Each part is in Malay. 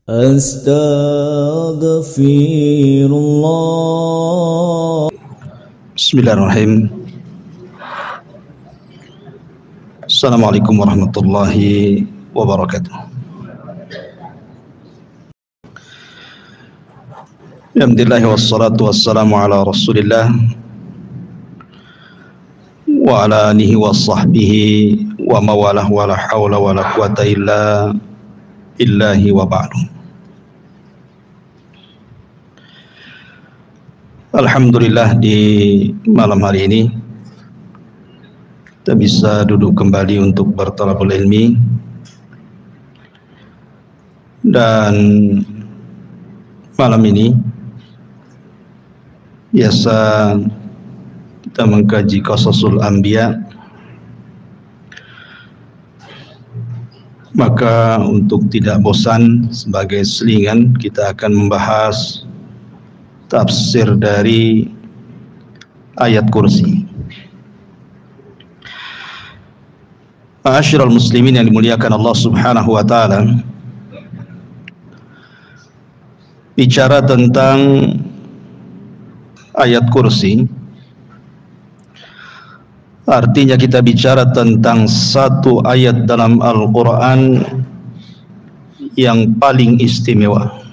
Astaghfirullah. Bismillahirrahmanirrahim. Assalamualaikum warahmatullahi wabarakatuh. Alhamdulillah wassalatu wassalamu ala Rasulillah wa ala alihi wa sahbihi wa mawalah wa la hawla wa la quwata illa billahi wa ba'du. Alhamdulillah, di malam hari ini kita bisa duduk kembali untuk bertalabul ilmi, dan malam ini biasa kita mengkaji Qasasul Anbiya. Maka untuk tidak bosan, sebagai selingan kita akan membahas tafsir dari ayat kursi. Ma'asyiral muslimin yang dimuliakan Allah Subhanahu wa taala, bicara tentang ayat kursi artinya kita bicara tentang satu ayat dalam Al-Quran yang paling istimewa.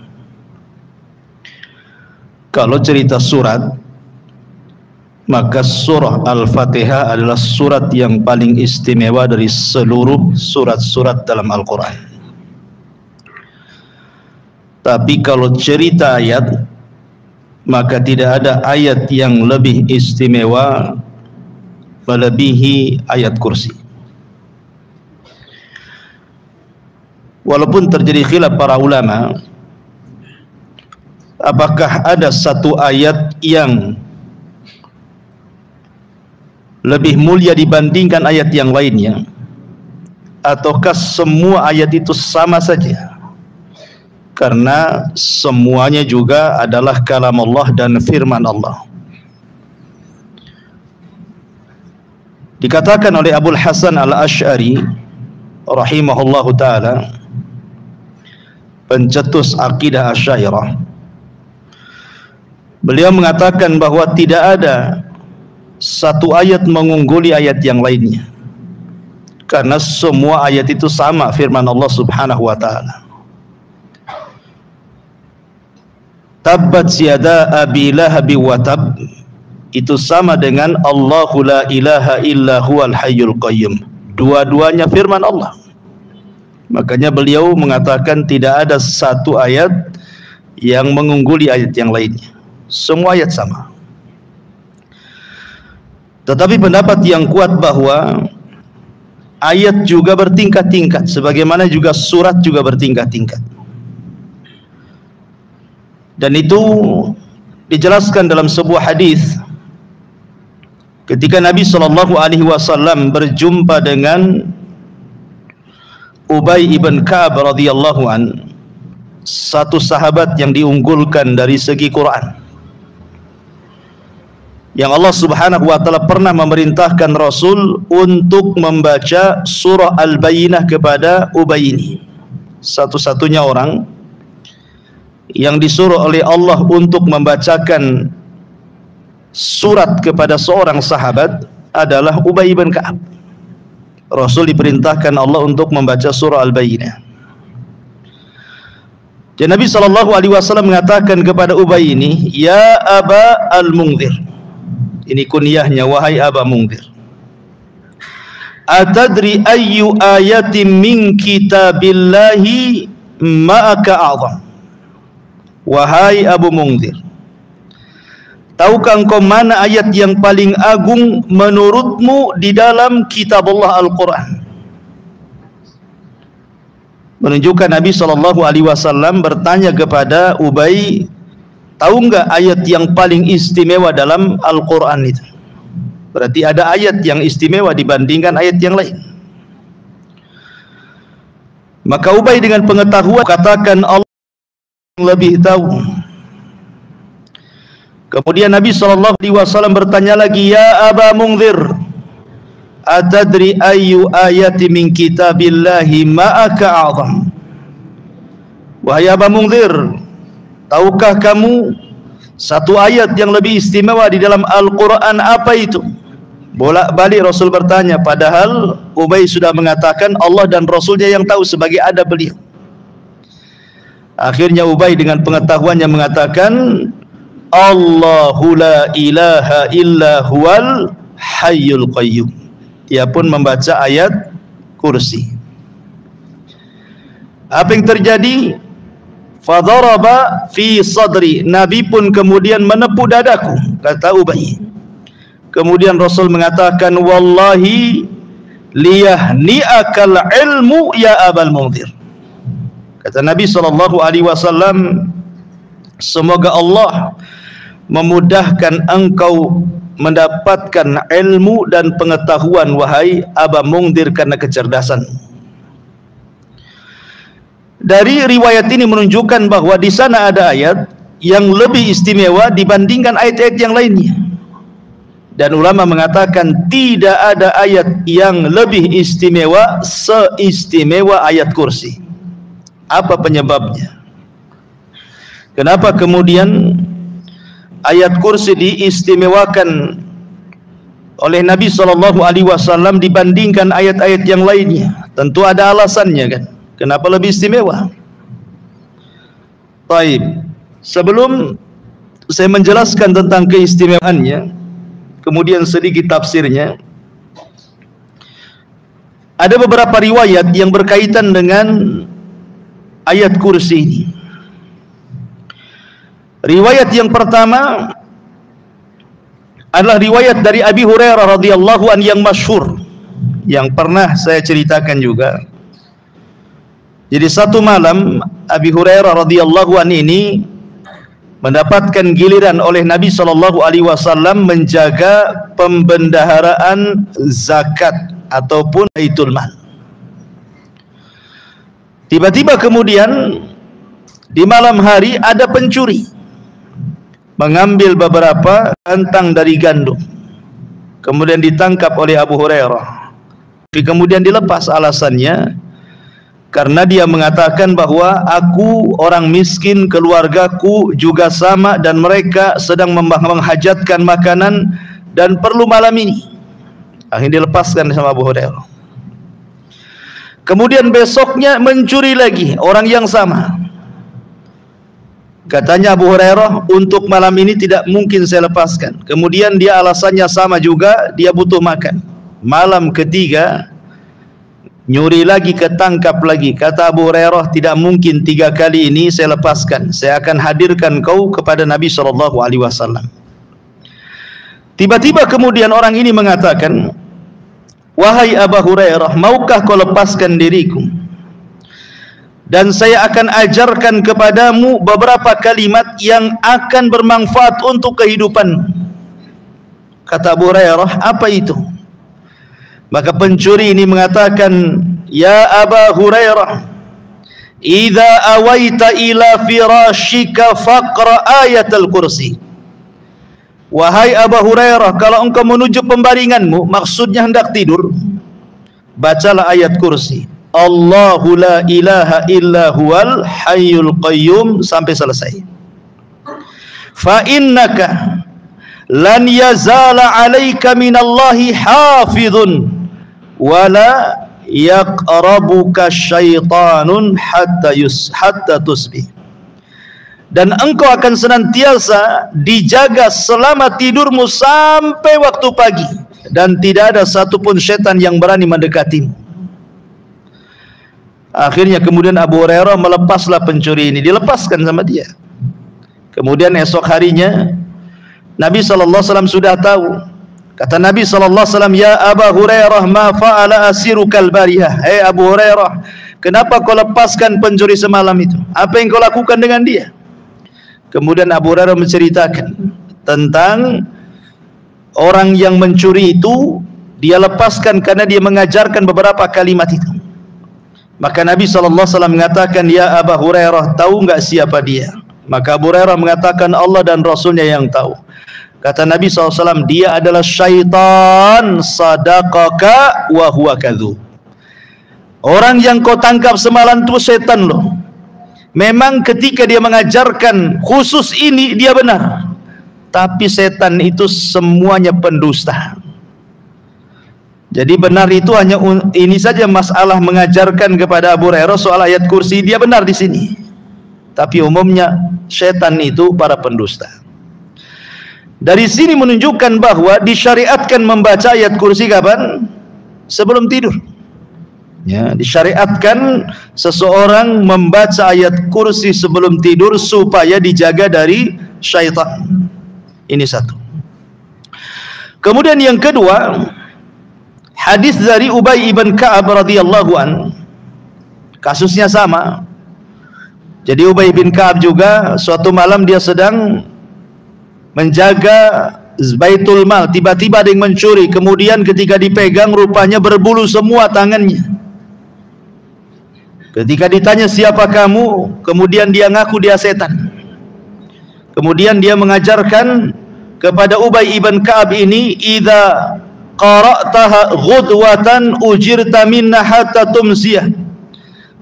Kalau cerita surat, maka surah Al-Fatihah adalah surat yang paling istimewa dari seluruh surat-surat dalam Al-Quran. Tapi kalau cerita ayat, maka tidak ada ayat yang lebih istimewa melebihi ayat kursi. Walaupun terjadi khilaf para ulama, apakah ada satu ayat yang lebih mulia dibandingkan ayat yang lainnya, ataukah semua ayat itu sama saja? Karena semuanya juga adalah kalam Allah dan firman Allah. Dikatakan oleh Abul Hasan Al-Asy'ari rahimahullahu ta'ala, pencetus akidah Asy'ariyah, beliau mengatakan bahwa tidak ada satu ayat mengungguli ayat yang lainnya, karena semua ayat itu sama firman Allah Subhanahu wa taala. Tabbat yada abi lahabi wa tab, itu sama dengan Allahu la ilaha illa huwal hayyul qayyum. Dua-duanya firman Allah. Makanya beliau mengatakan tidak ada satu ayat yang mengungguli ayat yang lainnya. Semua ayat sama. Tetapi pendapat yang kuat bahwa ayat juga bertingkat-tingkat, sebagaimana juga surat juga bertingkat-tingkat. Dan itu dijelaskan dalam sebuah hadis ketika Nabi SAW berjumpa dengan Ubay ibn Ka'ab radhiyallahu an, satu sahabat yang diunggulkan dari segi Quran, yang Allah Subhanahu wa taala pernah memerintahkan Rasul untuk membaca surah Al-Bayyinah kepada Ubay ini. Satu-satunya orang yang disuruh oleh Allah untuk membacakan surat kepada seorang sahabat adalah Ubay bin Ka'ab. Rasul diperintahkan Allah untuk membaca surah Al-Bayyinah. Dan Nabi SAW mengatakan kepada Ubay ini, "Ya Aba Al-Mungzir." Ini kunyahnya, wahai Aba Mungzir. "Atadri ayyu ayatin min kitabillahi ma'aka a'zam." Wahai Abu Mungzir, tahukah engkau mana ayat yang paling agung menurutmu di dalam kitab Allah Al-Quran? Menunjukkan Nabi SAW bertanya kepada Ubay, tahu enggak ayat yang paling istimewa dalam Al-Quran itu? Berarti ada ayat yang istimewa dibandingkan ayat yang lain. Maka Ubay dengan pengetahuan katakan Allah lebih tahu. Kemudian Nabi SAW bertanya lagi, "Ya Aba Mungzir, atadri ayyu ayati min kitabillahi ma'aka a'zam?" Wahai Aba Mundhir, tahukah kamu satu ayat yang lebih istimewa di dalam Al-Quran? Apa itu? Bolak-balik Rasul bertanya, padahal Ubay sudah mengatakan Allah dan Rasulnya yang tahu sebagai adab beliau. Akhirnya Ubay dengan pengetahuannya mengatakan, Allahu la ilaha illa huwal hayyul qayyum. Dia pun membaca ayat kursi. Apa yang terjadi? Fadaraba fi sadri. Nabi pun kemudian menepuk dadaku, kata Ubay. Kemudian Rasul mengatakan, wallahi liyahni'akal ilmu ya Abal Mundhir. Kata Nabi SAW, semoga Allah memudahkan engkau mendapatkan ilmu dan pengetahuan wahai Aba Mundhir karena kecerdasan. Dari riwayat ini menunjukkan bahwa di sana ada ayat yang lebih istimewa dibandingkan ayat-ayat yang lainnya. Dan ulama mengatakan tidak ada ayat yang lebih istimewa seistimewa ayat kursi. Apa penyebabnya? Kenapa kemudian ayat kursi diistimewakan oleh Nabi SAW dibandingkan ayat-ayat yang lainnya? Tentu ada alasannya kan. Kenapa lebih istimewa? Baik, sebelum saya menjelaskan tentang keistimewaannya, kemudian sedikit tafsirnya, ada beberapa riwayat yang berkaitan dengan ayat kursi ini. Riwayat yang pertama adalah riwayat dari Abi Hurairah radhiyallahu anhu yang masyhur, yang pernah saya ceritakan juga. Jadi satu malam Abi Hurairah radhiyallahu anhu ini mendapatkan giliran oleh Nabi SAW menjaga pembendaharaan zakat ataupun baitul mal. Tiba-tiba kemudian di malam hari ada pencuri mengambil beberapa kantang dari gandum, kemudian ditangkap oleh Abu Hurairah. Kemudian dilepas, alasannya karena dia mengatakan bahwa aku orang miskin, keluargaku juga sama, dan mereka sedang menghajatkan makanan dan perlu malam ini. Akhirnya dilepaskan sama Abu Hurairah. Kemudian besoknya mencuri lagi orang yang sama. Katanya Abu Hurairah, untuk malam ini tidak mungkin saya lepaskan. Kemudian dia alasannya sama juga, dia butuh makan. Malam ketiga nyuri lagi, ketangkap lagi. Kata Abu Hurairah, tidak mungkin 3 kali ini saya lepaskan. Saya akan hadirkan kau kepada Nabi SAW. Tiba-tiba kemudian orang ini mengatakan, wahai Abu Hurairah, maukah kau lepaskan diriku? Dan saya akan ajarkan kepadamu beberapa kalimat yang akan bermanfaat untuk kehidupan. Kata Abu Hurairah, apa itu? Maka pencuri ini mengatakan, ya Aba Hurairah, idza awaita ila firashika faqra ayatul kursi. Wahai Abu Hurairah, kalau engkau menuju pembaringanmu, maksudnya hendak tidur, bacalah ayat kursi, Allahu la ilaha illa huwal hayyul qayyum, sampai selesai. Fa innaka lan yazala alaika minallahi hafidhun wala yaqrabuka syaitanun hatta tusbih. Dan engkau akan senantiasa dijaga selama tidurmu sampai waktu pagi, dan tidak ada satupun setan yang berani mendekatimu. Akhirnya kemudian Abu Hurairah melepaslah pencuri ini, dilepaskan sama dia. Kemudian esok harinya Nabi SAW sudah tahu. Kata Nabi SAW, ya Abu Hurairah, ma fa'ala asirukal barihah. Hei Abu Hurairah, kenapa kau lepaskan pencuri semalam itu? Apa yang kau lakukan dengan dia? Kemudian Abu Hurairah menceritakan tentang orang yang mencuri itu, dia lepaskan karena dia mengajarkan beberapa kalimat itu. Maka Nabi SAW mengatakan, ya Abu Hurairah, tahu enggak siapa dia? Maka Abu Hurairah mengatakan, Allah dan Rasulnya yang tahu. Kata Nabi SAW, dia adalah syaitan sadaqaka wa huwa kadzub. Orang yang kau tangkap semalam itu setan loh. memang ketika dia mengajarkan khusus ini dia benar, tapi setan itu semuanya pendusta. Jadi benar itu hanya ini saja, masalah mengajarkan kepada Abu Hurairah soal ayat kursi, dia benar di sini. Tapi umumnya setan itu para pendusta. Dari sini menunjukkan bahwa disyariatkan membaca ayat kursi kapan? Sebelum tidur. Ya, disyariatkan seseorang membaca ayat kursi sebelum tidur supaya dijaga dari syaitan. Ini satu. Kemudian yang kedua, hadis dari Ubay ibn Ka'ab radhiyallahu an, kasusnya sama. Jadi Ubay bin Ka'ab juga suatu malam dia sedang menjaga Baitul Mal, tiba-tiba ada yang mencuri, kemudian ketika dipegang rupanya berbulu semua tangannya. Ketika ditanya siapa kamu, kemudian dia ngaku dia setan. Kemudian dia mengajarkan kepada Ubay ibn Ka'ab ini, idza qara'taha ghudwatan ujirta minna hatta tumsiyah,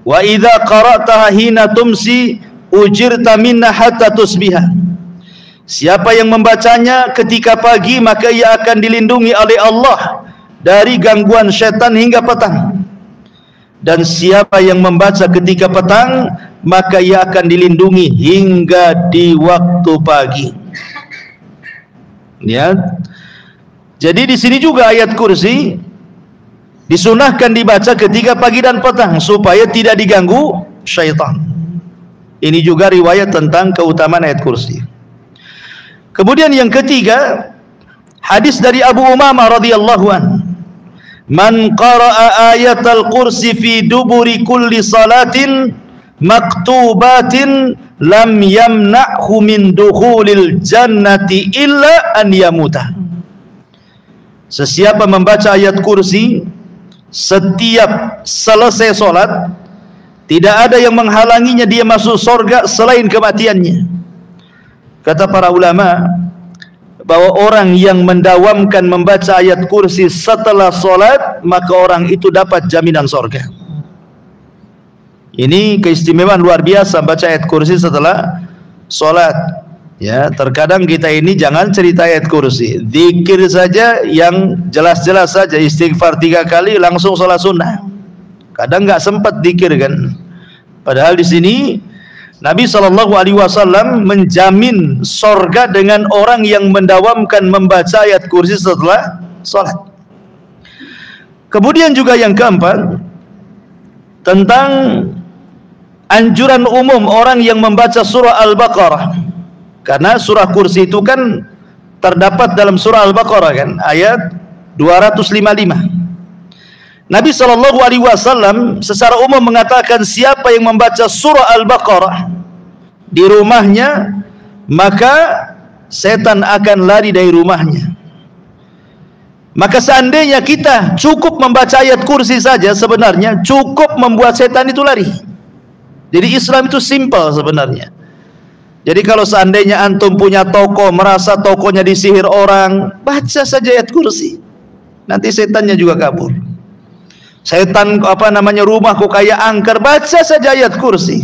wa idza qara'taha hina tumsi ujirta minna hatta tusbiha. Siapa yang membacanya ketika pagi maka ia akan dilindungi oleh Allah dari gangguan syaitan hingga petang, dan siapa yang membaca ketika petang maka ia akan dilindungi hingga di waktu pagi. Ya. Jadi di sini juga ayat kursi disunahkan dibaca ketika pagi dan petang supaya tidak diganggu syaitan. Ini juga riwayat tentang keutamaan ayat kursi. Kemudian yang ketiga, hadis dari Abu Umamah radhiyallahu an, man qara'a ayatal kursi fi duburi kulli salatin maktubatin lam yamna'hu min dukhulil jannati illa an yamuta. Sesiapa membaca ayat kursi setiap selesai solat, tidak ada yang menghalanginya dia masuk surga selain kematiannya. Kata para ulama bahwa orang yang mendawamkan membaca ayat kursi setelah solat, maka orang itu dapat jaminan surga. Ini keistimewaan luar biasa baca ayat kursi setelah solat. Ya, terkadang kita ini jangan cerita ayat kursi, zikir saja yang jelas-jelas saja, istighfar 3 kali langsung sholat sunnah. Kadang nggak sempat zikir kan. Padahal di sini Nabi SAW menjamin sorga dengan orang yang mendawamkan membaca ayat kursi setelah sholat. Kemudian juga yang keempat, tentang anjuran umum orang yang membaca surah Al-Baqarah. Karena surah kursi itu kan terdapat dalam surah Al-Baqarah kan, ayat 255. Nabi SAW secara umum mengatakan siapa yang membaca surah Al-Baqarah di rumahnya, maka setan akan lari dari rumahnya. Maka seandainya kita cukup membaca ayat kursi saja, sebenarnya cukup membuat setan itu lari. Jadi Islam itu simple sebenarnya. Jadi kalau seandainya antum punya toko, merasa tokonya disihir orang, baca saja ayat kursi, nanti setannya juga kabur. Setan rumah kok kayak angker, baca saja ayat kursi.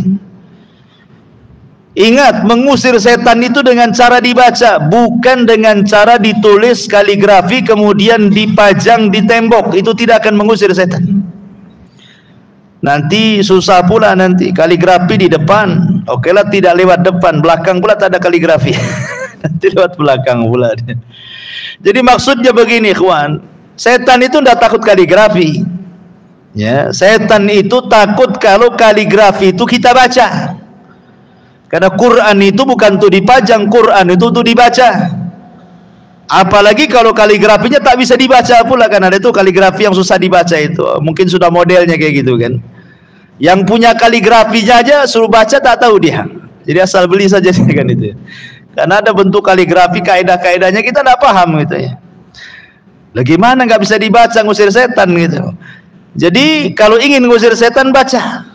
Ingat, mengusir setan itu dengan cara dibaca, bukan dengan cara ditulis kaligrafi kemudian dipajang di tembok. Itu tidak akan mengusir setan. Nanti susah pula, nanti kaligrafi di depan, oke lah, tidak lewat depan, belakang pula tak ada kaligrafi. Nanti lewat belakang pula. Jadi maksudnya begini, ikhwan, setan itu tidak takut kaligrafi. Ya, setan itu takut kalau kaligrafi itu kita baca. Karena Quran itu bukan untuk dipajang, Quran itu untuk dibaca. Apalagi kalau kaligrafinya tak bisa dibaca pula, kan ada itu kaligrafi yang susah dibaca itu. Mungkin sudah modelnya kayak gitu kan. Yang punya kaligrafinya aja suruh baca tak tahu dia. Jadi asal beli saja kan itu. Karena ada bentuk kaligrafi, kaidah-kaidahnya kita tidak paham gitu ya. Lah gimana nggak bisa dibaca, ngusir setan gitu. Jadi kalau ingin ngusir setan, baca.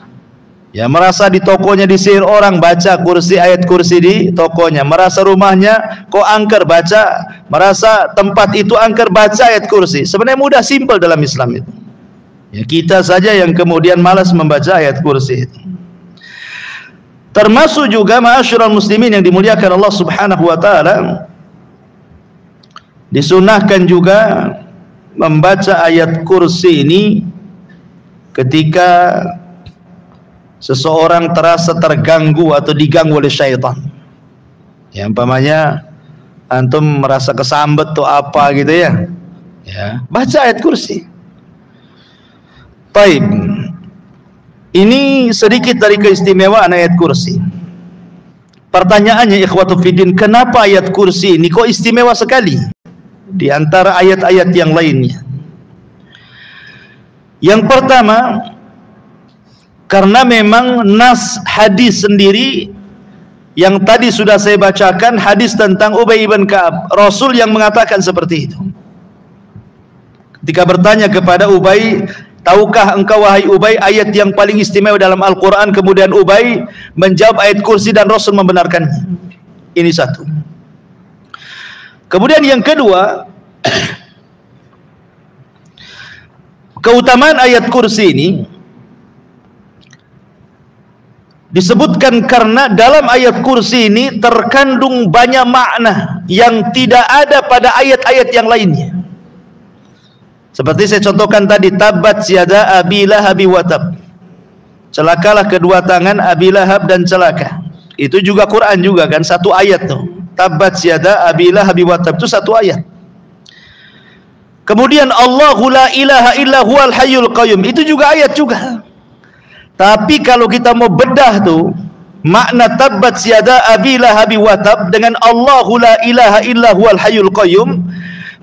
Ya, merasa di tokonya disihir orang, baca kursi, ayat kursi di tokonya. Merasa rumahnya kok angker, baca. Merasa tempat itu angker, baca ayat kursi. Sebenarnya mudah, simpel dalam Islam itu. Ya, kita saja yang kemudian malas membaca ayat kursi itu. Termasuk juga ma'asyiral muslimin yang dimuliakan Allah Subhanahu wa taala, disunahkan juga membaca ayat kursi ini ketika seseorang terasa terganggu atau diganggu oleh syaitan. Ya, umpamanya antum merasa kesambet atau apa gitu ya. Ya, baca ayat kursi. Baik. Ini sedikit dari keistimewaan ayat kursi. Pertanyaannya ikhwatu fiddin, kenapa ayat kursi ini kok istimewa sekali di antara ayat-ayat yang lainnya? Yang pertama, karena memang nas hadis sendiri yang tadi sudah saya bacakan, hadis tentang Ubay bin Ka'ab, Rasul yang mengatakan seperti itu. Ketika bertanya kepada Ubay, tahukah engkau wahai Ubay ayat yang paling istimewa dalam Al-Quran? Kemudian Ubay menjawab ayat kursi dan Rasul membenarkannya. Ini satu. Kemudian yang kedua, keutamaan ayat kursi ini disebutkan karena dalam ayat kursi ini terkandung banyak makna yang tidak ada pada ayat-ayat yang lainnya. Seperti saya contohkan tadi, tabat yada Abi Lahab wa tab. Celakalah kedua tangan Abi Lahab dan celaka. Itu juga Quran juga kan, satu ayat tuh. Tabat yada Abi Lahab wa tab, itu satu ayat. Kemudian Allahu la ilaha illa huwal hayyul qayyum, itu juga ayat juga. Tapi kalau kita mau bedah tuh makna tabat yada Abi Lahab wa tab dengan Allahu la ilaha illa huwal hayyul qayyum,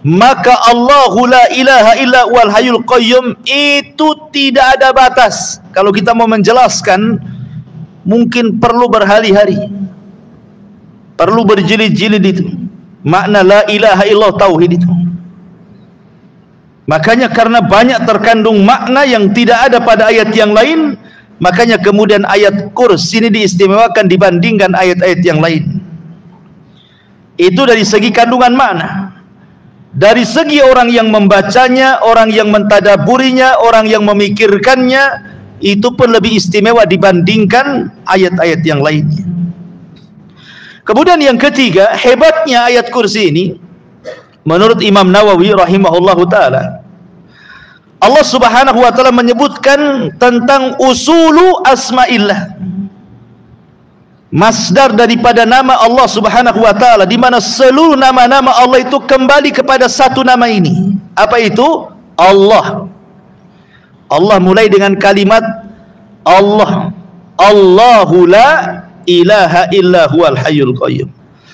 maka Allahu la ilaha illa huwal hayyul qayyum itu tidak ada batas. Kalau kita mau menjelaskan mungkin perlu berhari-hari, perlu berjilid-jilid itu makna la ilaha illallah, tauhid itu. Makanya karena banyak terkandung makna yang tidak ada pada ayat yang lain, makanya kemudian ayat kursi ini diistimewakan dibandingkan ayat-ayat yang lain. Itu dari segi kandungan makna. Dari segi orang yang membacanya, orang yang mentadaburinya, orang yang memikirkannya, itu pun lebih istimewa dibandingkan ayat-ayat yang lainnya. Kemudian yang ketiga, hebatnya ayat kursi ini menurut Imam Nawawi rahimahullahu taala, Allah Subhanahu wa taala menyebutkan tentang usulu asmaillah, masdar daripada nama Allah Subhanahu wa taala, di mana seluruh nama-nama Allah itu kembali kepada satu nama ini. Apa itu? Allah. Allah mulai dengan kalimat Allah. Allahu la ilaha illa huwal hayyul qayyum.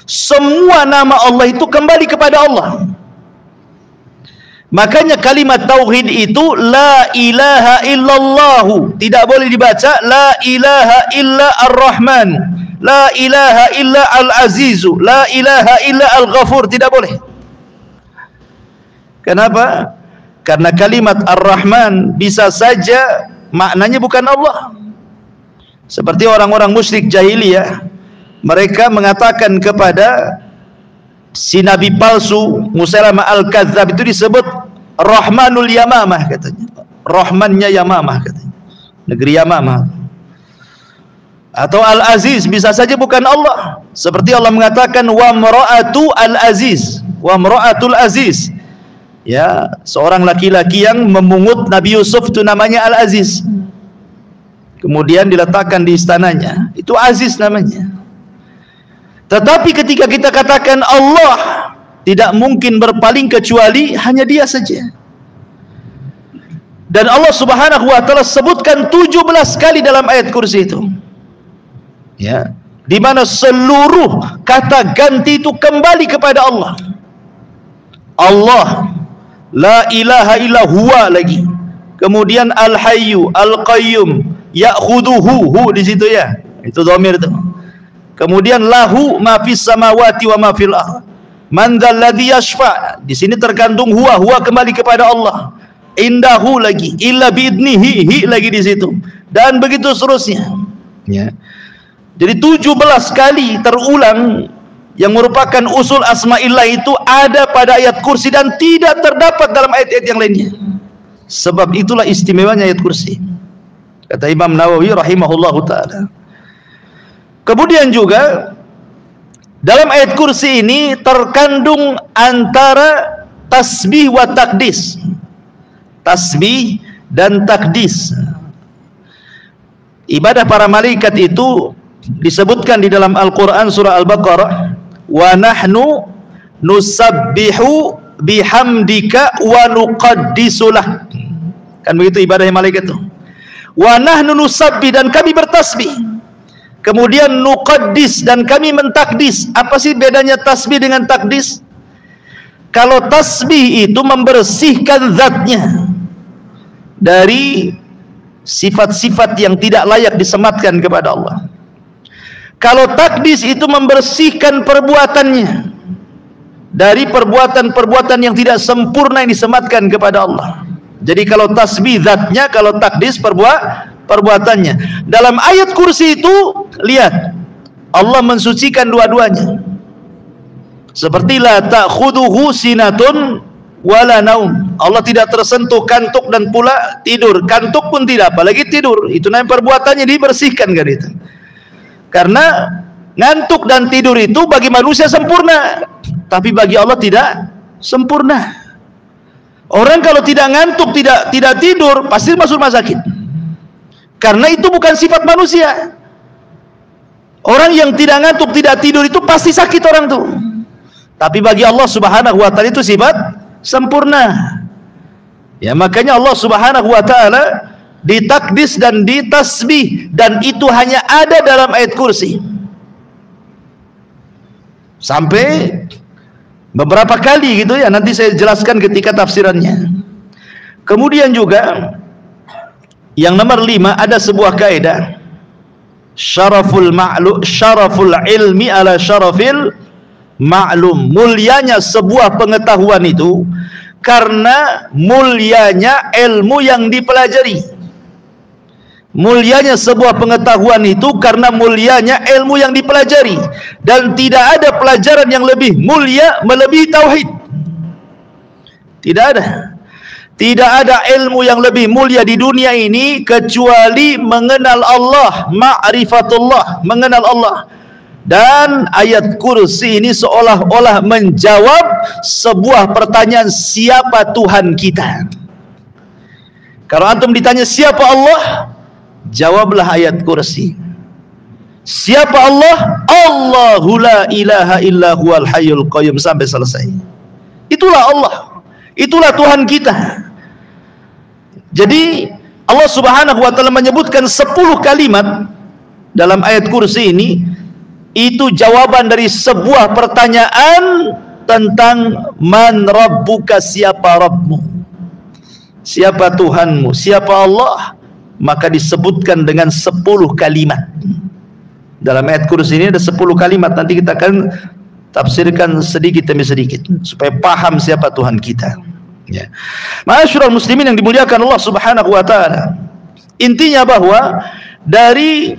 Semua nama Allah itu kembali kepada Allah. Makanya kalimat tauhid itu la ilaha illallahu, tidak boleh dibaca la ilaha illa ar-Rahman, la ilaha illa al-Azizu, la ilaha illa al-Ghafur, tidak boleh. Kenapa? Karena kalimat ar-Rahman bisa saja maknanya bukan Allah. Seperti orang-orang musyrik jahiliyah, mereka mengatakan kepada si nabi palsu Musailamah al-Kadzdzab itu disebut Rahmanul Yamamah katanya. Rahmannya Yamamah katanya. Negeri Yamamah. Atau Al-Aziz bisa saja bukan Allah. Seperti Allah mengatakan wa mra'atu al-Aziz, wa mra'atul Aziz. Ya, seorang laki-laki yang memungut Nabi Yusuf itu namanya Al-Aziz. Kemudian diletakkan di istananya. Itu Aziz namanya. Tetapi ketika kita katakan Allah, tidak mungkin berpaling kecuali hanya Dia saja. Dan Allah Subhanahu wa taala sebutkan 17 kali dalam ayat kursi itu. Ya, di mana seluruh kata ganti itu kembali kepada Allah. Allah, la ilaha illa huwa lagi. Kemudian al-hayyu, al-qayyum, ya'khuduhu, hu di situ ya. Itu dhamir itu. Kemudian lahu ma fis samawati wa ma fil ardh. Man dzalladzi yashfa'. Di sini tergantung huwa, huwa kembali kepada Allah. Indahu lagi, illa biidnihi, hi lagi di situ. Dan begitu seterusnya. Ya. Jadi 17 kali terulang yang merupakan usul asma'illah itu ada pada ayat kursi dan tidak terdapat dalam ayat-ayat yang lainnya. Sebab itulah istimewanya ayat kursi. Kata Imam Nawawi rahimahullahu taala. Kemudian juga dalam ayat kursi ini terkandung antara tasbih wa takdis. Tasbih dan takdis. Ibadah para malaikat itu disebutkan di dalam Al-Quran surah Al-Baqarah, wa nahnu nusabbihu bihamdika wa nuqaddisulah. Kan begitu ibadahnya malaikat itu. Wa nahnu nusabbih, dan kami bertasbih. Kemudian nuqaddis, dan kami mentakdis. Apa sih bedanya tasbih dengan takdis? Kalau tasbih itu membersihkan zatnya dari sifat-sifat yang tidak layak disematkan kepada Allah. Kalau takdis itu membersihkan perbuatannya dari perbuatan-perbuatan yang tidak sempurna yang disematkan kepada Allah. Jadi kalau tasbih zatnya, kalau takdis perbuatannya. Dalam ayat kursi itu lihat, Allah mensucikan dua-duanya. Seperti la ta'khuduhu sinatun wala naum. Allah tidak tersentuh kantuk dan pula tidur. Kantuk pun tidak, apalagi tidur. Itu namanya perbuatannya dibersihkan kan itu. Karena ngantuk dan tidur itu bagi manusia sempurna, tapi bagi Allah tidak sempurna. Orang kalau tidak ngantuk, tidak tidur, pasti masuk rumah sakit. Karena itu bukan sifat manusia. Orang yang tidak ngantuk, tidak tidur itu pasti sakit orang tuh. Tapi bagi Allah Subhanahu wa taala itu sifat sempurna. Ya, makanya Allah Subhanahu wa taala ditakdis dan ditasbih, dan itu hanya ada dalam ayat kursi. Sampai beberapa kali gitu ya, nanti saya jelaskan ketika tafsirannya. Kemudian juga yang nomor 5, ada sebuah kaidah, syaraful ilmi ala syarafil ma'lum. Mulianya sebuah pengetahuan itu karena mulianya ilmu yang dipelajari. Mulianya sebuah pengetahuan itu karena mulianya ilmu yang dipelajari, dan tidak ada pelajaran yang lebih mulia melebihi tauhid. Tidak ada ilmu yang lebih mulia di dunia ini kecuali mengenal Allah, ma'rifatullah, mengenal Allah. Dan ayat kursi ini seolah-olah menjawab sebuah pertanyaan, siapa Tuhan kita? Kalau antum ditanya siapa Allah, jawablah ayat kursi. Siapa Allah? Allahu la ilaha illa huwal hayyul qayyum, sampai selesai. Itulah Allah, itulah Tuhan kita. Jadi Allah Subhanahu wa taala menyebutkan 10 kalimat dalam ayat kursi ini. Itu jawaban dari sebuah pertanyaan tentang man rabbuka, siapa Rabbmu, siapa Tuhanmu, siapa Allah. Maka disebutkan dengan 10 kalimat. Dalam ayat kursi ini ada 10 kalimat. Nanti kita akan tafsirkan sedikit demi sedikit supaya paham siapa Tuhan kita. Ya. Ma'asyiral muslimin yang dimuliakan Allah Subhanahu wa taala. Intinya bahwa dari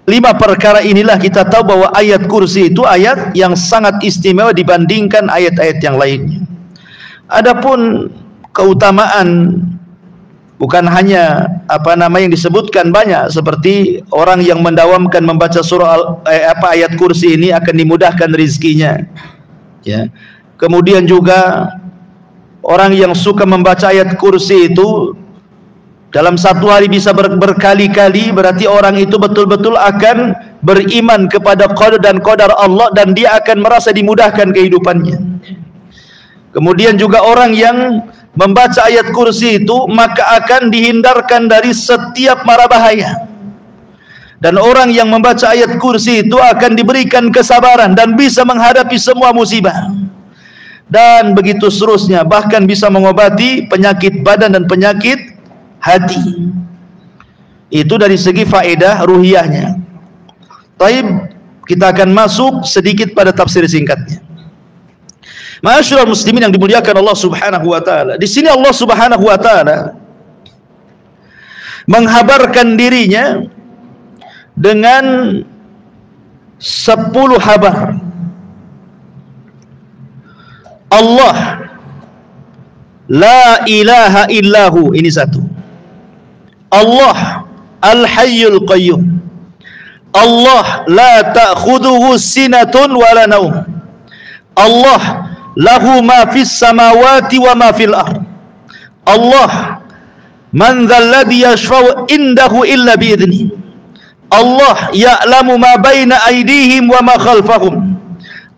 5 perkara inilah kita tahu bahwa ayat kursi itu ayat yang sangat istimewa dibandingkan ayat-ayat yang lainnya. Adapun keutamaan, bukan hanya yang disebutkan banyak, seperti orang yang mendawamkan membaca surah ayat kursi ini akan dimudahkan rezekinya. Ya. Kemudian juga orang yang suka membaca ayat kursi itu dalam satu hari bisa berkali-kali, berarti orang itu betul-betul akan beriman kepada qadar dan qadar Allah, dan dia akan merasa dimudahkan kehidupannya. Kemudian juga orang yang membaca ayat kursi itu maka akan dihindarkan dari setiap mara bahaya. Dan orang yang membaca ayat kursi itu akan diberikan kesabaran dan bisa menghadapi semua musibah. Dan begitu seterusnya, bahkan bisa mengobati penyakit badan dan penyakit hati. Itu dari segi faedah ruhiyahnya. Taib, kita akan masuk sedikit pada tafsir singkatnya. Ma'asyiral muslimin yang dimuliakan Allah Subhanahu wa taala. Di sini Allah Subhanahu wa taala menghabarkan dirinya dengan 10 habar. Allah la ilaha illahu, ini satu. Allah al-hayyul qayyum, Allah la ta'khudhuhu sinatun wala naum. Allah lahu ma fis samawati wa ma fil ard. Allah man dhal ladzi yashfa'u indahu illa bi idzni. Allah ya'lamu ma baina aydihim wa ma khalfahum.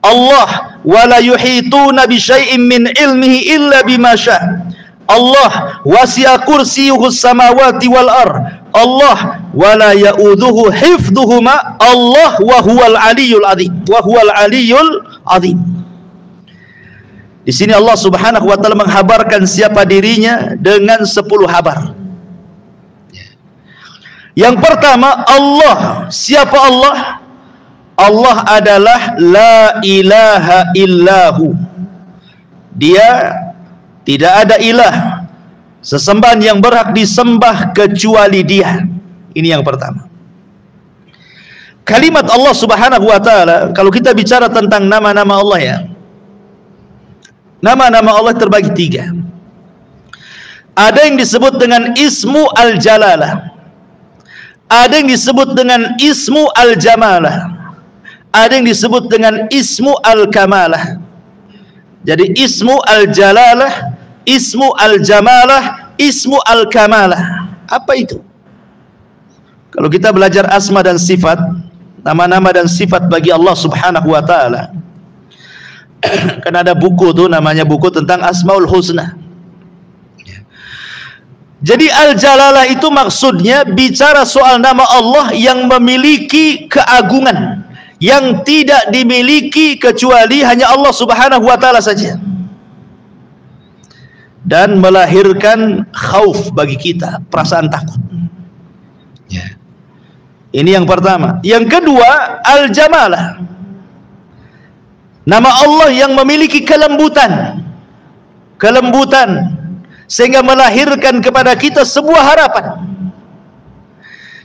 Allah wa la yuhituna bi syai'in min ilmihi illa bima syaa. Allah wasi'a kursiyyuhu samawati wal ard. Allah wa la ya'udhuhu hifdhuhuma. Allah wa huwal aliyyul azim. Wa huwal aliyyul azim. Di sini Allah Subhanahu wa taala menghabarkan siapa dirinya dengan 10 habar. Yang pertama, Allah. Siapa Allah? Allah adalah la ilaha illahu. Dia tidak ada ilah sesembahan yang berhak disembah kecuali Dia. Ini yang pertama. Kalimat Allah Subhanahu wa taala, kalau kita bicara tentang nama-nama Allah ya, nama-nama Allah terbagi 3. Ada yang disebut dengan Ismu Al-Jalalah, ada yang disebut dengan Ismu Al-Jamalah, ada yang disebut dengan Ismu Al-Kamalah. Jadi Ismu Al-Jalalah, Ismu Al-Jamalah, Ismu Al-Kamalah. Apa itu? Kalau kita belajar asma dan sifat, nama-nama dan sifat bagi Allah Subhanahu wa taala, kan ada buku tuh namanya buku tentang Asmaul Husna. Jadi Al-Jalalah itu maksudnya bicara soal nama Allah yang memiliki keagungan yang tidak dimiliki kecuali hanya Allah Subhanahu wa taala saja, dan melahirkan khauf bagi kita, perasaan takut. Ini yang pertama. Yang kedua, Al-Jamalah, nama Allah yang memiliki kelembutan, sehingga melahirkan kepada kita sebuah harapan.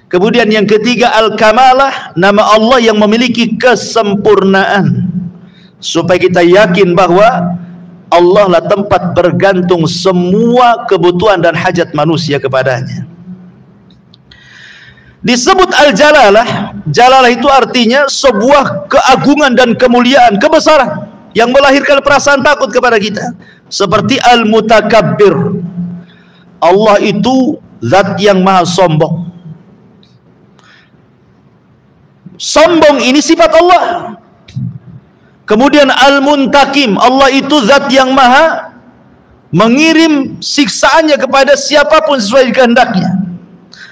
Kemudian yang ketiga, Al-Kamalah, nama Allah yang memiliki kesempurnaan, supaya kita yakin bahwa Allah lah tempat bergantung semua kebutuhan dan hajat manusia kepadanya. Disebut Al-Jalalah, Jalalah itu artinya sebuah keagungan dan kemuliaan, kebesaran yang melahirkan perasaan takut kepada kita. Seperti Al-Mutakabbir, Allah itu zat yang maha sombong. Sombong ini sifat Allah. Kemudian Al-Muntakim, Allah itu zat yang maha mengirim siksaannya kepada siapapun sesuai kehendaknya.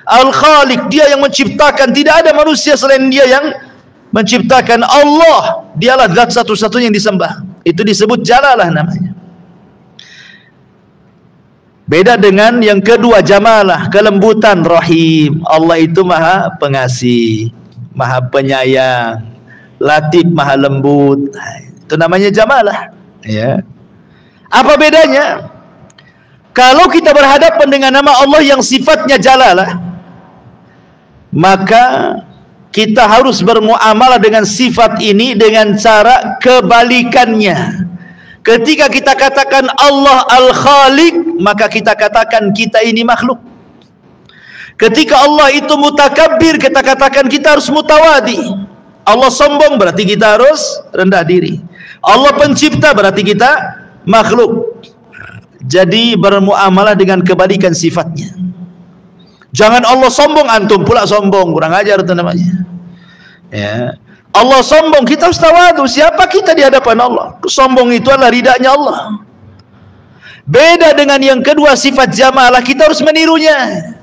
Al-Khaliq, Dia yang menciptakan, tidak ada manusia selain Dia yang menciptakan. Allah, Dialah zat satu-satunya yang disembah. Itu disebut Jalalah namanya. Beda dengan yang kedua, Jamalah, kelembutan, Rahim. Allah itu maha pengasih, maha penyayang, Latif, maha lembut. Itu namanya Jamalah. Ya. Apa bedanya? Kalau kita berhadapan dengan nama Allah yang sifatnya Jalalah, maka kita harus bermuamalah dengan sifat ini dengan cara kebalikannya. Ketika kita katakan Allah Al-Khaliq, maka kita katakan kita ini makhluk. Ketika Allah itu Mutakabbir, kita katakan kita harus mutawadi. Allah sombong, berarti kita harus rendah diri. Allah pencipta, berarti kita makhluk. Jadi bermuamalah dengan kebalikan sifatnya. Jangan Allah sombong, antum pula sombong, kurang ajar itu namanya. Ya. Allah sombong, kita harus tawadu. Siapa kita di hadapan Allah? Sombong itu adalah ridanya Allah. Beda dengan yang kedua, sifat Jamalah, kita harus menirunya.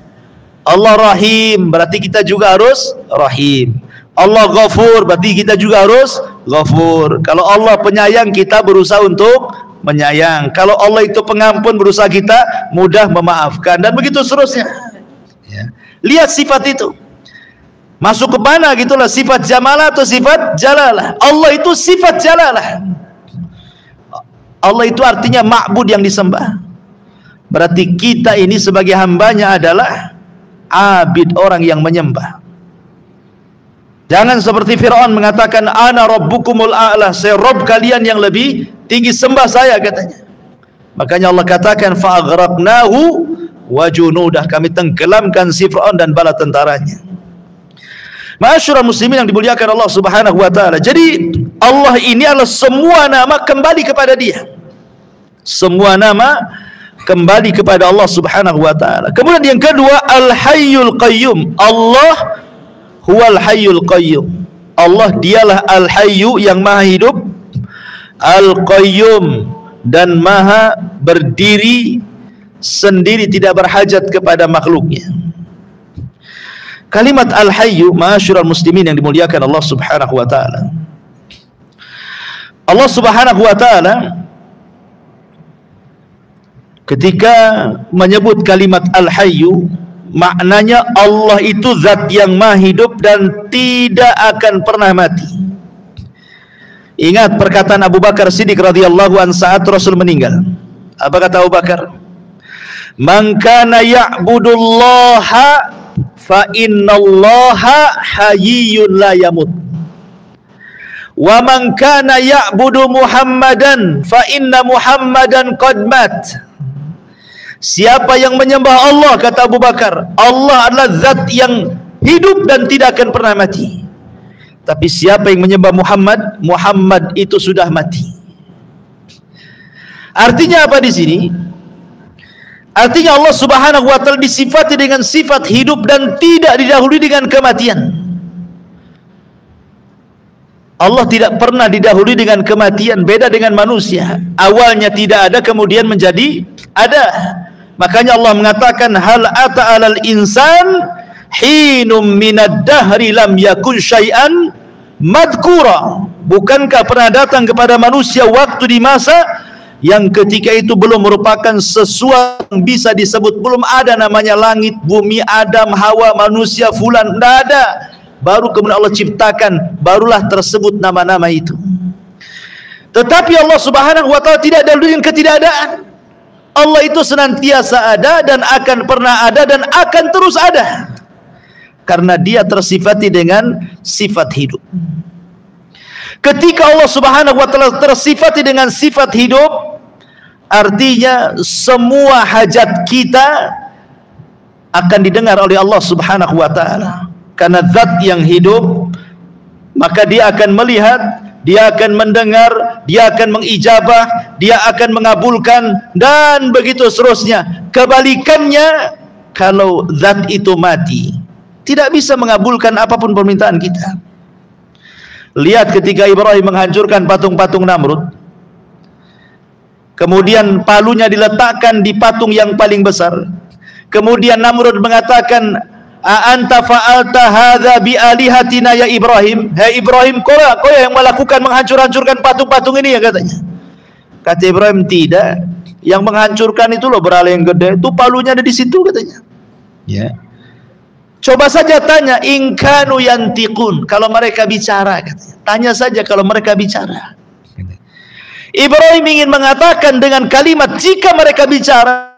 Allah Rahim, berarti kita juga harus Rahim. Allah Ghafur, berarti kita juga harus Ghafur. Kalau Allah penyayang, kita berusaha untuk menyayang. Kalau Allah itu pengampun, berusaha kita mudah memaafkan, dan begitu seterusnya. Ya. Lihat sifat itu masuk ke mana gitulah, sifat Jamalah atau sifat Jalalah. Allah itu sifat Jalalah. Allah itu artinya ma'bud, yang disembah. Berarti kita ini sebagai hambanya adalah abid, orang yang menyembah. Jangan seperti Fir'aun mengatakan ana rabbukumul a'la, saya Rabb kalian yang lebih tinggi, sembah saya, katanya. Makanya Allah katakan fa'aghraqnahu wa junudah, kami tenggelamkan si Fir'aun dan bala tentaranya. Ma'asyiral muslimin yang dimuliakan Allah Subhanahu wa taala. Jadi Allah ini adalah semua nama kembali kepada Dia. Semua nama kembali kepada Allah Subhanahu wa taala. Kemudian yang kedua, Al-Hayyul Qayyum. Allah huwal Hayyul Qayyum. Allah dialah Al-Hayyu yang maha hidup, Al-Qayyum dan maha berdiri sendiri, tidak berhajat kepada makhluknya. Kalimat Al-Hayyu, ma'asyiral muslimin yang dimuliakan Allah Subhanahu wa taala. Allah Subhanahu wa taala ketika menyebut kalimat Al-Hayyu, maknanya Allah itu zat yang maha hidup dan tidak akan pernah mati. Ingat perkataan Abu Bakar Siddiq radhiyallahu anhu saat Rasul meninggal. Apa kata Abu Bakar? Man kana ya'budullaha fa innallaha hayyun la yamut. Wa man kana ya'budu Muhammadan fa inna Muhammadan qad mat. Siapa yang menyembah Allah, kata Abu Bakar, Allah adalah zat yang hidup dan tidak akan pernah mati. Tapi siapa yang menyembah Muhammad, Muhammad itu sudah mati. Artinya apa di sini? Artinya Allah Subhanahu wa taala disifati dengan sifat hidup dan tidak didahului dengan kematian. Allah tidak pernah didahului dengan kematian, beda dengan manusia. Awalnya tidak ada, kemudian menjadi ada. Makanya Allah mengatakan, hal ata 'alal insan hinum minad dahri lam yakun syai'an madhkura. Bukankah pernah datang kepada manusia waktu di masa yang ketika itu belum merupakan sesuatu yang bisa disebut, belum ada namanya langit, bumi, Adam, Hawa, manusia, fulan, tidak ada. Baru kemudian Allah ciptakan, barulah tersebut nama-nama itu. Tetapi Allah Subhanahu wa taala tidak ada dengan ketidakadaan. Allah itu senantiasa ada dan akan pernah ada dan akan terus ada, karena Dia tersifati dengan sifat hidup. Ketika Allah Subhanahu wa taala tersifati dengan sifat hidup, artinya semua hajat kita akan didengar oleh Allah Subhanahu wa taala. Karena zat yang hidup, maka Dia akan melihat, Dia akan mendengar, Dia akan mengijabah, Dia akan mengabulkan, dan begitu seterusnya. Kebalikannya, kalau zat itu mati, tidak bisa mengabulkan apapun permintaan kita. Lihat ketika Ibrahim menghancurkan patung-patung Namrud, kemudian palunya diletakkan di patung yang paling besar. Kemudian Namrud mengatakan, a'anta fa'alta hadza bi alihatina ya Ibrahim. Hai Ibrahim, kau yang melakukan menghancur-hancurkan patung-patung ini ya, katanya. Kata Ibrahim, tidak. Yang menghancurkan itu loh berhala yang gede, itu palunya ada di situ, katanya. Ya. Coba saja tanya, in kanu yantiqun, kalau mereka bicara, katanya. Tanya saja kalau mereka bicara. Ibrahim ingin mengatakan dengan kalimat, jika mereka bicara,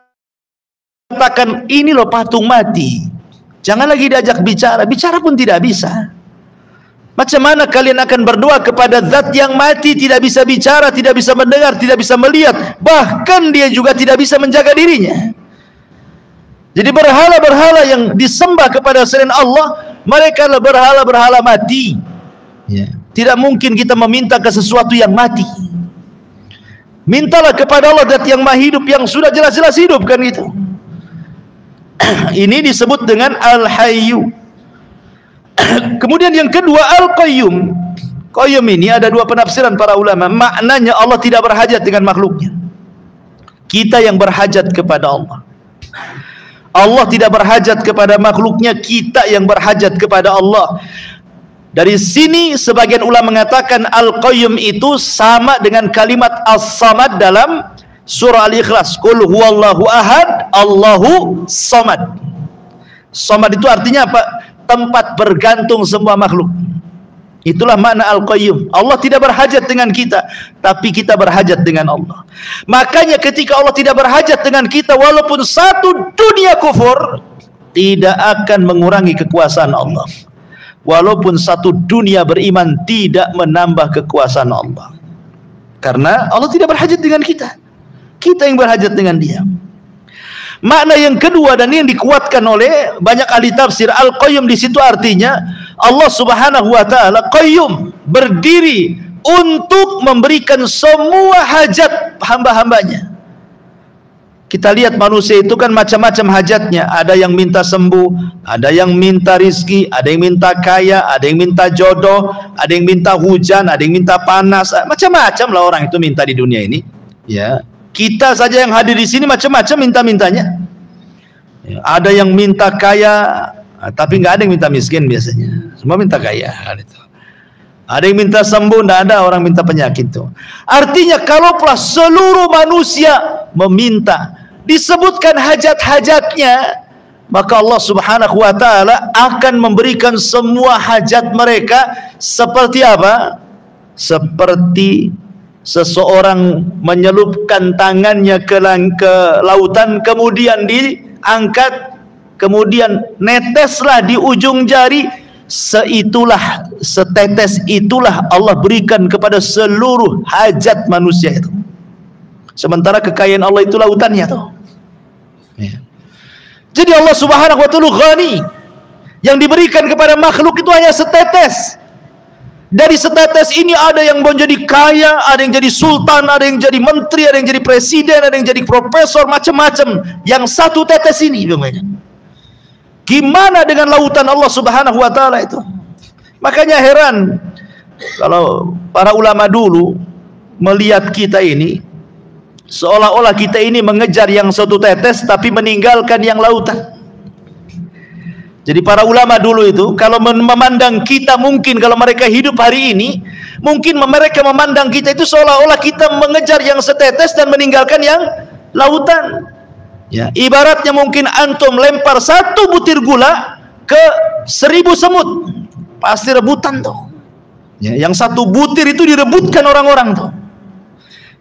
katakan ini loh patung mati. Jangan lagi diajak bicara, bicara pun tidak bisa. Macam mana kalian akan berdoa kepada zat yang mati, tidak bisa bicara, tidak bisa mendengar, tidak bisa melihat, bahkan dia juga tidak bisa menjaga dirinya. Jadi berhala-berhala yang disembah kepada selain Allah, mereka adalah berhala-berhala mati. Tidak mungkin kita meminta ke sesuatu yang mati. Mintalah kepada Allah zat yang maha hidup, yang sudah jelas-jelas hidup, kan gitu. Ini disebut dengan Al-Hayyu. Kemudian yang kedua, Al-Qayyum. Qayyum ini ada dua penafsiran para ulama. Maknanya Allah tidak berhajat dengan makhluknya. Kita yang berhajat kepada Allah. Allah tidak berhajat kepada makhluknya, kita yang berhajat kepada Allah. Dari sini sebagian ulama mengatakan Al-Qayyum itu sama dengan kalimat As-Samad dalam surah Al-Ikhlas. Qul huwallahu ahad, Allahu samad. Samad itu artinya apa? Tempat bergantung semua makhluk. Itulah makna Al-Qayyum. Allah tidak berhajat dengan kita, tapi kita berhajat dengan Allah. Makanya ketika Allah tidak berhajat dengan kita, walaupun satu dunia kufur, tidak akan mengurangi kekuasaan Allah. Walaupun satu dunia beriman, tidak menambah kekuasaan Allah. Karena Allah tidak berhajat dengan kita, kita yang berhajat dengan Dia. Makna yang kedua, dan ini yang dikuatkan oleh banyak ahli tafsir, Al-Qayyum di situ artinya Allah Subhanahu wa taala qayyum, berdiri untuk memberikan semua hajat hamba-hambanya. Kita lihat manusia itu kan macam-macam hajatnya. Ada yang minta sembuh, ada yang minta rizki, ada yang minta kaya, ada yang minta jodoh, ada yang minta hujan, ada yang minta panas. Macam-macam lah orang itu minta di dunia ini. Ya, kita saja yang hadir di sini macam-macam minta-mintanya. Ya, ada yang minta kaya, tapi nggak ada yang minta miskin biasanya. Semua minta kaya. Ada yang minta sembuh, tidak ada orang minta penyakit itu. Artinya kalaulah seluruh manusia meminta, disebutkan hajat-hajatnya, maka Allah Subhanahu wa taala akan memberikan semua hajat mereka. Seperti apa? Seperti seseorang menyelupkan tangannya ke lautan, kemudian diangkat, kemudian neteslah di ujung jari, setetes itulah Allah berikan kepada seluruh hajat manusia itu. Sementara kekayaan Allah itu lautannya tuh. Ya. Jadi Allah Subhanahu wa taala ghani, yang diberikan kepada makhluk itu hanya setetes. Dari setetes ini ada yang menjadi kaya, ada yang jadi sultan, ada yang jadi menteri, ada yang jadi presiden, ada yang jadi profesor, macam-macam. Yang satu tetes ini, gimana dengan lautan Allah Subhanahu wa taala itu? Makanya heran kalau para ulama dulu melihat kita ini, seolah-olah kita ini mengejar yang satu tetes tapi meninggalkan yang lautan. Jadi para ulama dulu itu kalau memandang kita, mungkin kalau mereka hidup hari ini, mungkin mereka memandang kita itu seolah-olah kita mengejar yang setetes dan meninggalkan yang lautan. Ya, ibaratnya mungkin antum lempar satu butir gula ke 1000 semut, pasti rebutan tuh. Ya, yang satu butir itu direbutkan orang-orang tuh.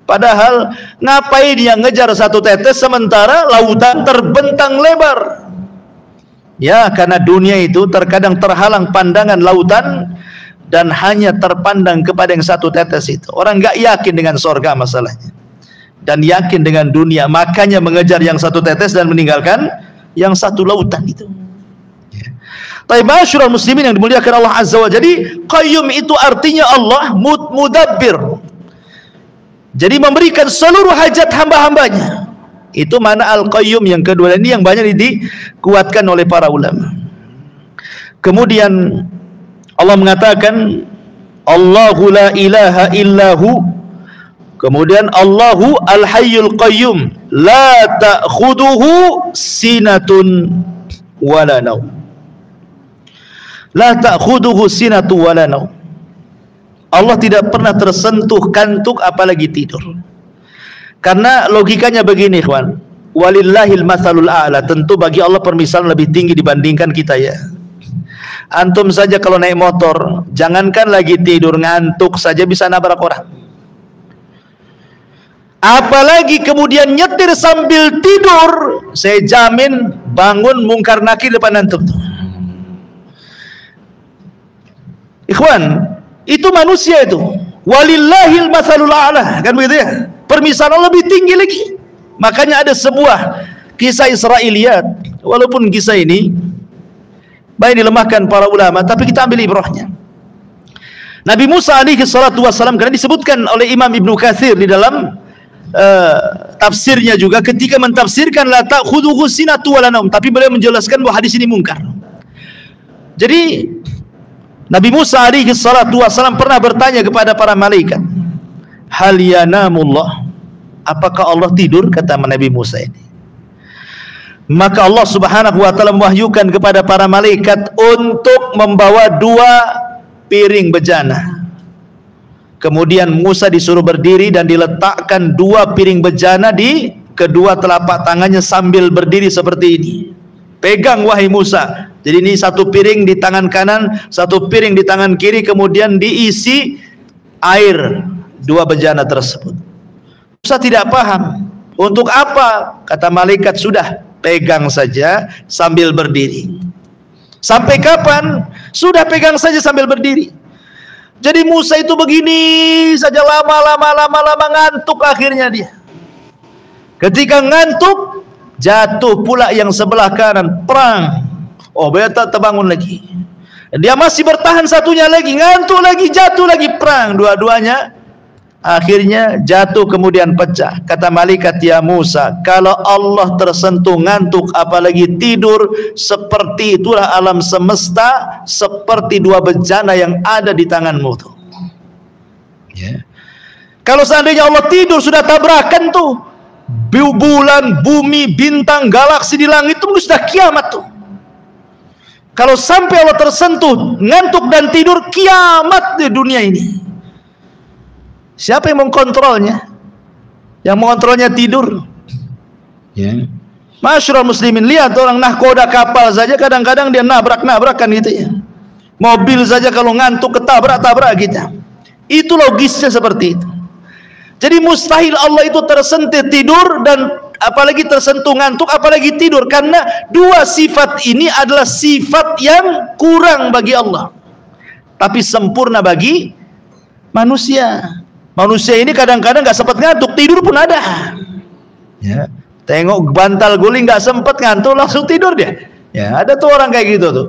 Padahal ngapain dia ngejar satu tetes sementara lautan terbentang lebar? Ya, karena dunia itu terkadang terhalang pandangan lautan dan hanya terpandang kepada yang satu tetes itu. Orang nggak yakin dengan sorga masalahnya, dan yakin dengan dunia, makanya mengejar yang satu tetes dan meninggalkan yang satu lautan itu. Ya. Tapi masyaallah muslimin yang dimuliakan Allah Azza wa Jalla, jadi qayyum itu artinya Allah mudabbir. Jadi memberikan seluruh hajat hamba-hambanya. Itu mana al-qayyum yang kedua, ini yang banyak dikuatkan oleh para ulama. Kemudian Allah mengatakan Allahu la ilaha illahu. Kemudian Allahu al-hayyul qayyum la ta'khuduhu sinatun wala naum. La ta'khuduhu sinatun wala naum. Allah tidak pernah tersentuh kantuk apalagi tidur. Karena logikanya begini, ikhwan, walillahil matsalul a'la, tentu bagi Allah permisalan lebih tinggi dibandingkan kita ya. Antum saja kalau naik motor, jangankan lagi tidur, ngantuk saja bisa nabrak orang. Apalagi kemudian nyetir sambil tidur, saya jamin bangun mungkar nakir depan antum. Ikhwan, itu manusia itu. Walillahil matsalul a'la, kan begitu ya? Permisalan lebih tinggi lagi. Makanya ada sebuah kisah Israiliyat, walaupun kisah ini banyak dilemahkan para ulama, tapi kita ambil ibrahnya. Nabi Musa alaihi salatu wassalam, karena disebutkan oleh Imam Ibnu Katsir di dalam tafsirnya juga, ketika mentafsirkan la ta'khudhuhu sinatu wala naum, tapi beliau menjelaskan bahwa hadis ini mungkar. Jadi Nabi Musa alaihi salatu wassalam pernah bertanya kepada para malaikat, hal yanamullah, apakah Allah tidur? Kata Nabi Musa ini. Maka Allah Subhanahu wa taala mewahyukan kepada para malaikat untuk membawa 2 piring bejana. Kemudian Musa disuruh berdiri dan diletakkan 2 piring bejana di kedua telapak tangannya sambil berdiri seperti ini. Pegang wahai Musa. Jadi ini 1 piring di tangan kanan, 1 piring di tangan kiri, kemudian diisi air 2 bejana tersebut. Musa tidak paham. Untuk apa? Kata malaikat, sudah, pegang saja sambil berdiri. Sampai kapan? Sudah, pegang saja sambil berdiri. Jadi Musa itu begini saja, lama ngantuk akhirnya dia. Ketika ngantuk, jatuh pula yang sebelah kanan, perang. Oh, beta terbangun lagi. Dia masih bertahan satunya lagi, ngantuk lagi, jatuh lagi, perang. Dua-duanya akhirnya jatuh kemudian pecah. Kata malaikat, ya Musa, kalau Allah tersentuh ngantuk apalagi tidur, seperti itulah alam semesta, seperti dua bencana yang ada di tanganmu tuh. Ya. Kalau seandainya Allah tidur, sudah tabrakan tuh bulan, bumi, bintang, galaksi di langit itu sudah kiamat tuh. Kalau sampai Allah tersentuh ngantuk dan tidur, kiamat di dunia ini. Siapa yang mengkontrolnya? Yang mengontrolnya tidur. Ya. Masyarul muslimin, lihat orang nahkoda kapal saja kadang-kadang dia nabrak-nabrakan gitu ya. Mobil saja kalau ngantuk ketabrak-tabrak gitu. Itu logisnya seperti itu. Jadi mustahil Allah itu tersentuh tidur dan apalagi tersentuh ngantuk, apalagi tidur, karena dua sifat ini adalah sifat yang kurang bagi Allah, tapi sempurna bagi manusia. Manusia ini kadang-kadang nggak sempat ngantuk, tidur pun ada. Ya, tengok bantal guling nggak sempat ngantuk, langsung tidur dia. Ya, ada tuh orang kayak gitu tuh.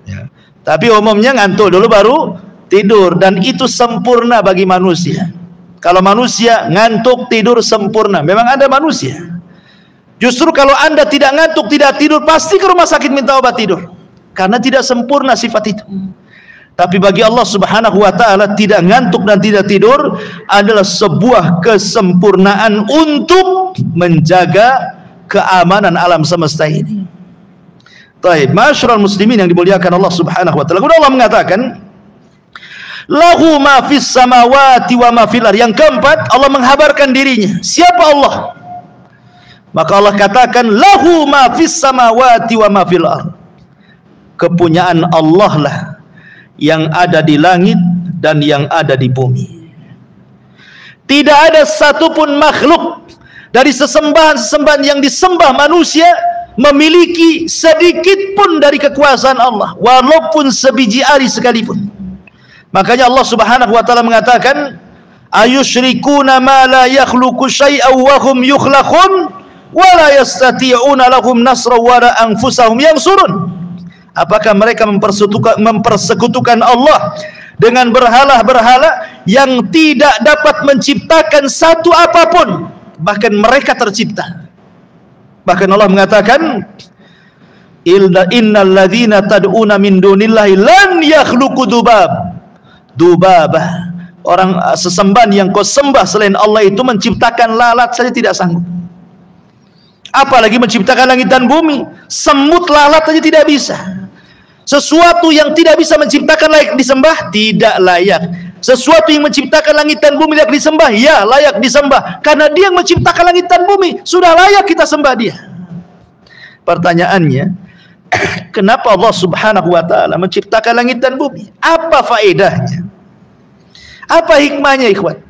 Ya. Tapi umumnya ngantuk dulu baru tidur, dan itu sempurna bagi manusia. Kalau manusia ngantuk tidur sempurna, memang ada manusia. Justru kalau anda tidak ngantuk, tidak tidur, pasti ke rumah sakit minta obat tidur, karena tidak sempurna sifat itu. Tapi bagi Allah subhanahu wa ta'ala, tidak ngantuk dan tidak tidur adalah sebuah kesempurnaan untuk menjaga keamanan alam semesta ini. Baik, masyarul muslimin yang dimuliakan Allah subhanahu wa ta'ala, Allah mengatakan lahu ma fis samawati wa ma fil ardh. Yang keempat, Allah menghabarkan dirinya. Siapa Allah? Maka Allah katakan lahu ma fis samawati wa ma fil ardh. Kepunyaan Allah lah yang ada di langit dan yang ada di bumi. Tidak ada satupun makhluk dari sesembahan-sesembahan yang disembah manusia memiliki sedikit pun dari kekuasaan Allah, walaupun sebiji ari sekalipun. Makanya Allah subhanahu wa ta'ala mengatakan ayusyrikuna ma la yakhluqu syai'an wa hum yukhlaqun wa la yastati'una lahum nasra wa la anfusahum yansurun. Apakah mereka mempersekutukan Allah dengan berhala-berhala yang tidak dapat menciptakan satu apapun, bahkan mereka tercipta. Bahkan Allah mengatakan innal ladzina tad'una min dunillahi lan yakhluqu dubabah. Orang sesembahan yang kau sembah selain Allah itu menciptakan lalat saja tidak sanggup, apalagi menciptakan langit dan bumi. Semut lalat saja tidak bisa. Sesuatu yang tidak bisa menciptakan layak disembah, tidak layak. Sesuatu yang menciptakan langit dan bumi layak disembah, ya layak disembah, karena dia yang menciptakan langit dan bumi, sudah layak kita sembah dia. Pertanyaannya, kenapa Allah subhanahu wa ta'ala menciptakan langit dan bumi? Apa faedahnya? Apa hikmahnya, ikhwan?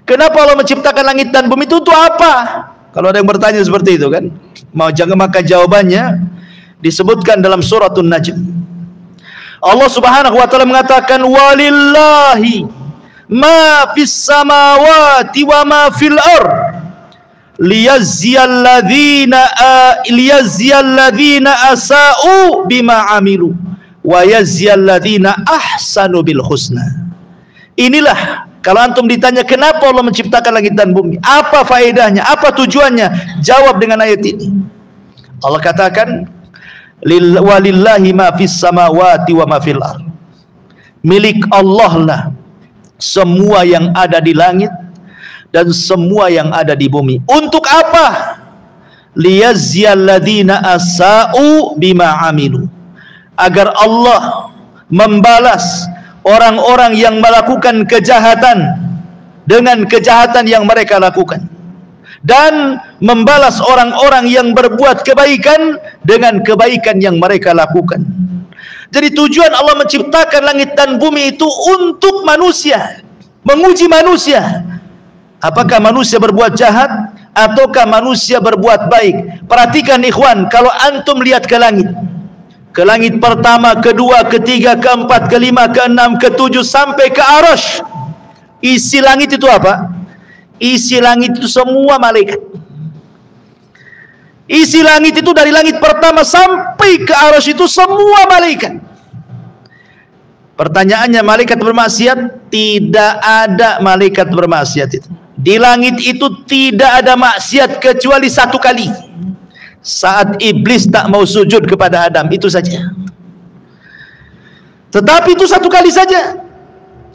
Kenapa Allah menciptakan langit dan bumi itu untuk apa? Kalau ada yang bertanya seperti itu kan, maka jawabannya disebutkan dalam suratul Najm. Allah subhanahu wa ta'ala mengatakan walillahi ma fis samawati wa ma fil ardh liyazziyal ladzina asa'u bima amilu wa yazziyal ladzina ahsanu bil husna. Inilah, kalau antum ditanya kenapa Allah menciptakan langit dan bumi, apa faedahnya, apa tujuannya, jawab dengan ayat ini. Allah katakan walillahi ma fis samawati wa ma fil ardh. Milik Allah lah semua yang ada di langit dan semua yang ada di bumi. Untuk apa? Liyazziyal ladzina asa'u bima amilu. Agar Allah membalas orang-orang yang melakukan kejahatan dengan kejahatan yang mereka lakukan, dan membalas orang-orang yang berbuat kebaikan dengan kebaikan yang mereka lakukan. Jadi tujuan Allah menciptakan langit dan bumi itu untuk manusia, menguji manusia. Apakah manusia berbuat jahat ataukah manusia berbuat baik? Perhatikan ikhwan, kalau antum lihat ke langit pertama, kedua, ketiga, keempat, kelima, keenam, ketujuh sampai ke arasy, isi langit itu apa? Isi langit itu semua malaikat. Isi langit itu dari langit pertama sampai ke arasy itu semua malaikat. Pertanyaannya, malaikat bermaksiat? Tidak ada malaikat bermaksiat itu. Di langit itu tidak ada maksiat kecuali satu kali. Saat iblis tak mau sujud kepada Adam, itu saja. Tetapi itu satu kali saja.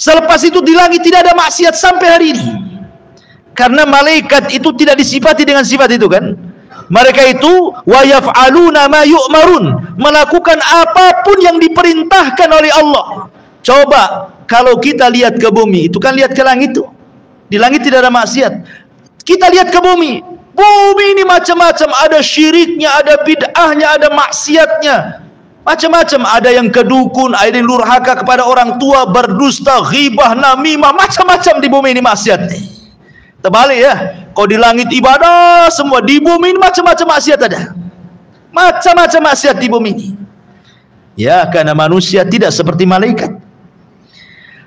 Selepas itu di langit tidak ada maksiat sampai hari ini. Karena malaikat itu tidak disifati dengan sifat itu kan. Mereka itu wa yaf'aluna ma yu'marun, melakukan apapun yang diperintahkan oleh Allah. Coba kalau kita lihat ke bumi, itu kan lihat ke langit tuh. Di langit tidak ada maksiat. Kita lihat ke bumi. Bumi ini macam-macam, ada syiriknya, ada bid'ahnya, ada maksiatnya. Macam-macam, ada yang kedukun, ada yang durhaka kepada orang tua, berdusta, ghibah, namimah, macam-macam di bumi ini maksiat. Terbalik ya. Kalau di langit ibadah semua, di bumi ini macam-macam maksiat ada. Macam-macam maksiat di bumi ini. Ya, karena manusia tidak seperti malaikat.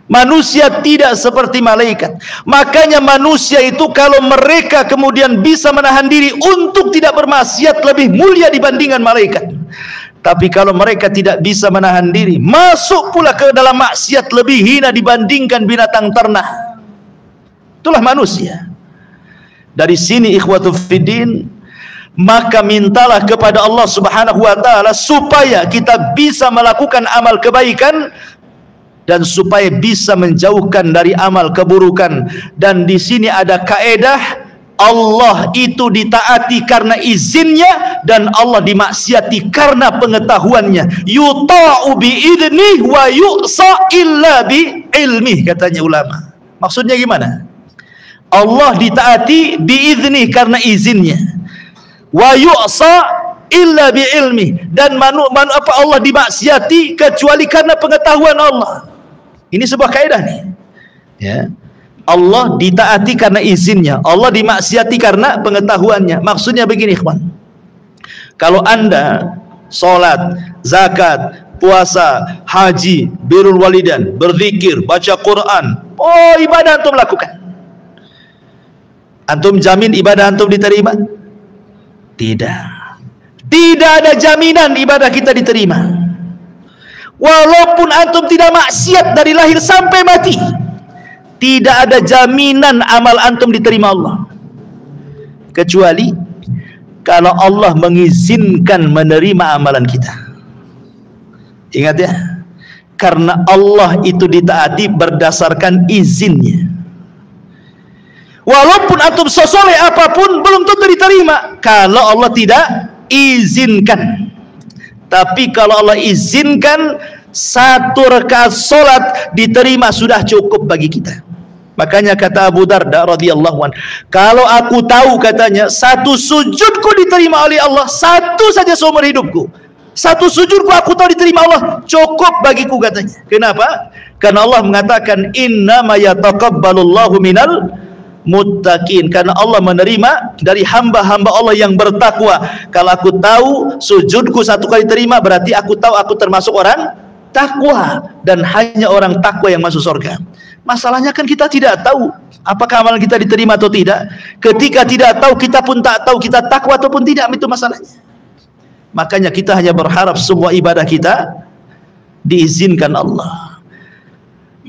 Manusia tidak seperti malaikat. Makanya manusia itu kalau mereka kemudian bisa menahan diri untuk tidak bermaksiat, lebih mulia dibandingkan malaikat. Tapi kalau mereka tidak bisa menahan diri, masuk pula ke dalam maksiat, lebih hina dibandingkan binatang ternak. Itulah manusia. Dari sini ikhwatu fiddin, maka mintalah kepada Allah Subhanahu wa taala supaya kita bisa melakukan amal kebaikan dan supaya bisa menjauhkan dari amal keburukan. Dan di sini ada kaedah, Allah itu ditaati karena izinnya dan Allah dimaksiati karena pengetahuannya. Yuta'u bi'idnih wa yu'sa illa bi'ilmih, katanya ulama. Maksudnya gimana? Allah ditaati bi'idnih karena izinnya, wa yu'sa illa bi'ilmih, dan Allah dimaksiati kecuali karena pengetahuan Allah. Ini sebuah kaidah nih. Ya. Allah ditaati karena izinnya, Allah dimaksiati karena pengetahuannya. Maksudnya begini, ikhwan. Kalau Anda salat, zakat, puasa, haji, birrul walidain, berzikir, baca Quran, oh ibadah antum lakukan. Antum jamin ibadah antum diterima? Tidak. Tidak ada jaminan ibadah kita diterima. Walaupun antum tidak maksiat dari lahir sampai mati, tidak ada jaminan amal antum diterima Allah. Kecuali kalau Allah mengizinkan menerima amalan kita. Ingat ya, karena Allah itu ditaati berdasarkan izinnya. Walaupun antum sesoleh apapun, belum tentu diterima kalau Allah tidak izinkan. Tapi kalau Allah izinkan, satu rakaat solat diterima sudah cukup bagi kita. Makanya kata Abu Darda radhiyallahu anhu, kalau aku tahu, katanya, satu sujudku diterima oleh Allah, satu saja seumur hidupku, satu sujudku aku tahu diterima Allah, cukup bagiku, katanya. Kenapa? Karena Allah mengatakan innama yataqabbalullahu minal muttaqin, karena Allah menerima dari hamba-hamba Allah yang bertakwa. Kalau aku tahu sujudku satu kali terima, berarti aku tahu aku termasuk orang takwa, dan hanya orang takwa yang masuk surga. Masalahnya kan kita tidak tahu apakah amalan kita diterima atau tidak. Ketika tidak tahu, kita pun tak tahu kita takwa ataupun tidak, itu masalahnya. Makanya kita hanya berharap semua ibadah kita diizinkan Allah.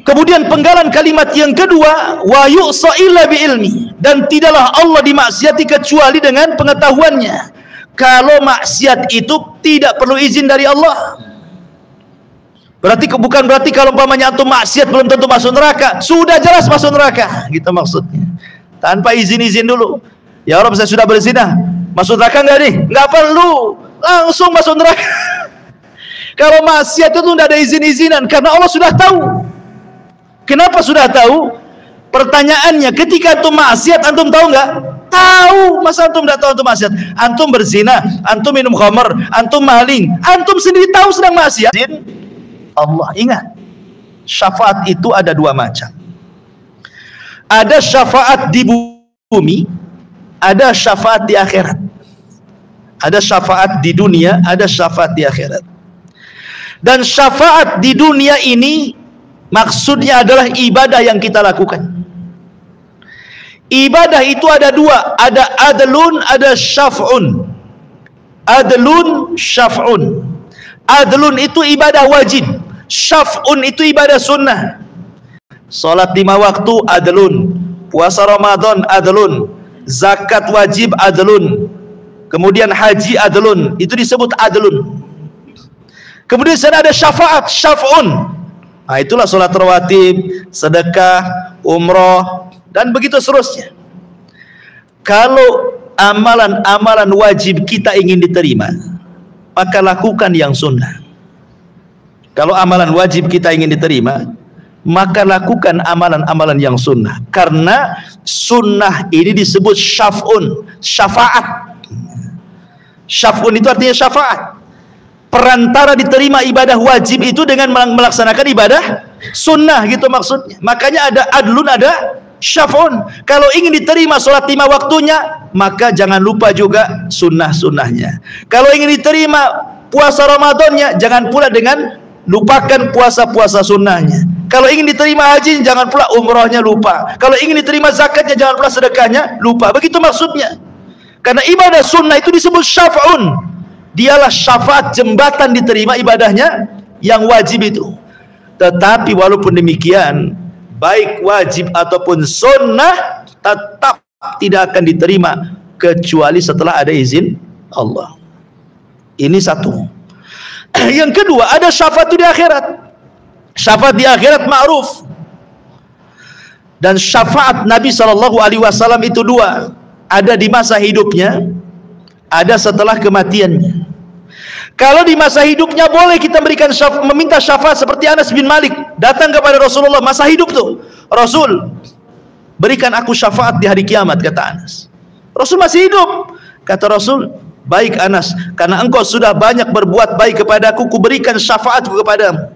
Kemudian penggalan kalimat yang kedua, wa yu'sa illa bi'ilmi, dan tidaklah Allah dimaksiati kecuali dengan pengetahuannya. Kalau maksiat itu tidak perlu izin dari Allah. Bukan berarti kalau umpamanya antum maksiat belum tentu masuk neraka. Sudah jelas masuk neraka, gitu maksudnya. Tanpa izin-izin dulu. Ya Rabb, saya sudah berzina, masuk neraka enggak nih? Enggak perlu, langsung masuk neraka. Kalau maksiat itu tidak ada izin-izinan, karena Allah sudah tahu. Kenapa sudah tahu? Pertanyaannya, ketika antum maksiat, antum tahu nggak? Tahu. Masa antum tidak tahu antum maksiat? Antum berzina, antum minum khamar, antum maling, antum sendiri tahu sedang maksiat. Allah, ingat, syafaat itu ada dua macam. Ada syafaat di bumi, ada syafaat di akhirat. Ada syafaat di dunia, ada syafaat di akhirat. Dan syafaat di dunia ini maksudnya adalah ibadah yang kita lakukan. Ibadah itu ada dua, ada adlun, ada syaf'un. Adlun, syaf'un. Adlun itu ibadah wajib, Syaf'un itu ibadah sunnah. Salat 5 waktu adlun, puasa Ramadan adlun, zakat wajib adlun, kemudian haji adlun, itu disebut adlun. Kemudian sana ada syafaat, syaf'un. Nah, itulah salat rawatib, sedekah, umroh, dan begitu seterusnya. Kalau amalan-amalan wajib kita ingin diterima, maka lakukan yang sunnah. Kalau amalan wajib kita ingin diterima, maka lakukan amalan-amalan yang sunnah. Karena sunnah ini disebut syaf'un, syafaat. Syaf'un itu artinya syafaat. Perantara diterima ibadah wajib itu dengan melaksanakan ibadah sunnah, gitu maksudnya. Makanya ada adlun, ada syaf'un. Kalau ingin diterima sholat 5 waktunya, maka jangan lupa juga sunnah-sunnahnya. Kalau ingin diterima puasa Ramadannya, jangan pula dengan lupakan puasa-puasa sunnahnya. Kalau ingin diterima haji, jangan pula umrohnya lupa. Kalau ingin diterima zakatnya, jangan pula sedekahnya lupa. Begitu maksudnya. Karena ibadah sunnah itu disebut syaf'un. Dialah syafaat, jembatan diterima ibadahnya yang wajib itu. Tetapi walaupun demikian, baik wajib ataupun sunnah tetap tidak akan diterima kecuali setelah ada izin Allah. Ini satu. Yang kedua, ada syafaat di akhirat. Syafaat di akhirat ma'ruf. Dan syafaat Nabi SAW itu 2. Ada di masa hidupnya, ada setelah kematiannya. Kalau di masa hidupnya boleh kita berikan meminta syafaat seperti Anas bin Malik datang kepada Rasulullah masa hidup tuh. Rasul, berikan aku syafaat di hari kiamat, kata Anas. Rasul masih hidup. Kata Rasul, baik Anas, karena engkau sudah banyak berbuat baik kepadaku, kuberikan syafaatku kepadamu.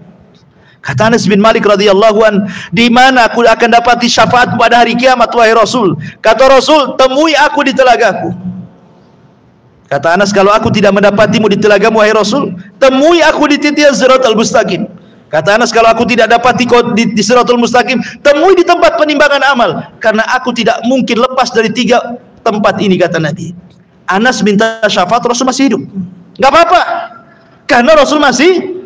Kata Anas bin Malik radhiyallahu an, di mana aku akan dapati syafaat pada hari kiamat wahai Rasul? Kata Rasul, temui aku di telagaku. Kata Anas, kalau aku tidak mendapatimu di telagamu wahai Rasul, temui aku di titian Siratal Mustaqim. Kata Anas, kalau aku tidak dapati kau di Siratal Mustaqim, temui di tempat penimbangan amal, karena aku tidak mungkin lepas dari 3 tempat ini, kata Nabi. Anas minta syafaat, Rasul masih hidup. Gak apa-apa, karena Rasul masih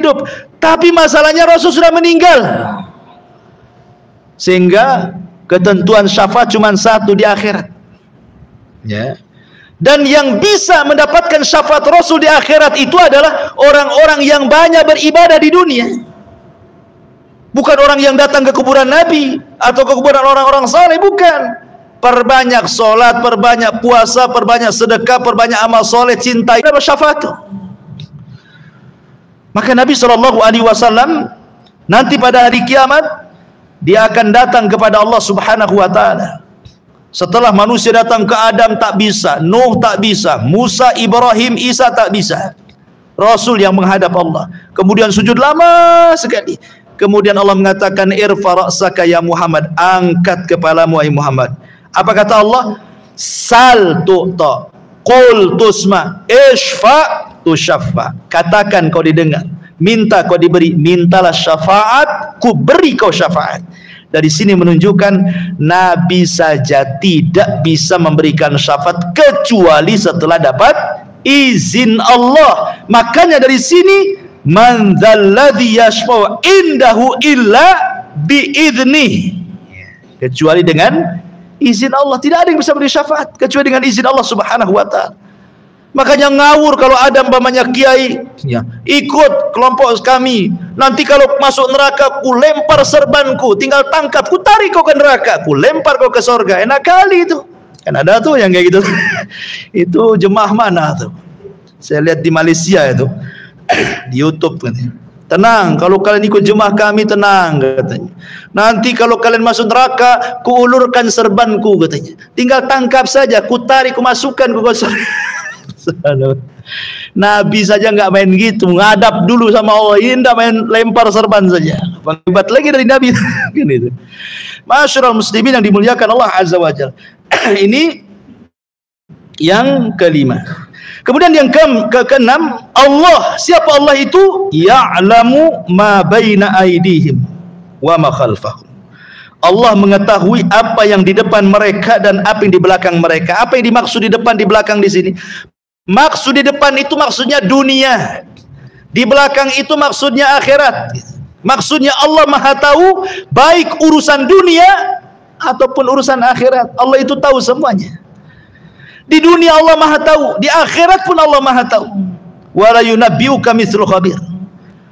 hidup. Tapi masalahnya Rasul sudah meninggal, sehingga ketentuan syafaat cuma 1 di akhirat. Ya. Dan yang bisa mendapatkan syafaat Rasul di akhirat itu adalah orang-orang yang banyak beribadah di dunia. Bukan orang yang datang ke kuburan Nabi atau ke kuburan orang-orang saleh, bukan. Perbanyak sholat, perbanyak puasa, perbanyak sedekah, perbanyak amal soleh, cintai dapat syafaat. Maka Nabi SAW nanti pada hari kiamat dia akan datang kepada Allah Subhanahu wa taala. Setelah manusia datang ke Adam tak bisa, Nuh tak bisa, Musa, Ibrahim, Isa tak bisa. Rasul yang menghadap Allah. Kemudian sujud lama sekali. Kemudian Allah mengatakan, irfa ra'saka ya Muhammad, angkat kepalamu wahai Muhammad. Apa kata Allah? Sal tu'ta, qul tusma, ishfa tushaffa. Katakan kau didengar, minta kau diberi, mintalah syafaat, ku beri kau syafaat. Dari sini menunjukkan Nabi saja tidak bisa memberikan syafaat kecuali setelah dapat izin Allah. Makanya dari sini, man dzalladzi yashfa'u indahu illa biidzni, kecuali dengan izin Allah. Tidak ada yang bisa beri syafaat kecuali dengan izin Allah Subhanahu wa taala. Makanya ngawur kalau ada umpamanya kiai, ya, ikut kelompok kami, nanti kalau masuk neraka ku lempar serbanku, tinggal tangkap, ku tarik kau ke neraka, ku lempar kau ke surga. Enak kali itu. Kan ada tuh yang kayak gitu. Itu jemaah mana tuh? Saya lihat di Malaysia itu. Di YouTube katanya. Tenang, kalau kalian ikut jemaah kami tenang, katanya. Nanti kalau kalian masuk neraka, ku ulurkan serbanku, katanya. Tinggal tangkap saja, ku tarik, ku masukkan ke surga. Nabi saja nggak main gitu, ngadap dulu sama Allah. Ini nggak main lempar serban saja. Hebat lagi dari Nabi. Gitu. Masyarul muslimin yang dimuliakan Allah Azza wa Jalla. Ini yang kelima. Kemudian yang keenam, Allah. Siapa Allah itu? Ya'lamu ma baina aydihim wa ma khalfahum. Allah mengetahui apa yang di depan mereka dan apa yang di belakang mereka. Apa yang dimaksud di depan, di belakang di sini? Maksud di depan itu maksudnya dunia. Di belakang itu maksudnya akhirat. Maksudnya Allah Maha tahu baik urusan dunia ataupun urusan akhirat. Allah itu tahu semuanya. Di dunia Allah Maha tahu, di akhirat pun Allah Maha tahu. Wala yunabbi'uka mithlu khabir.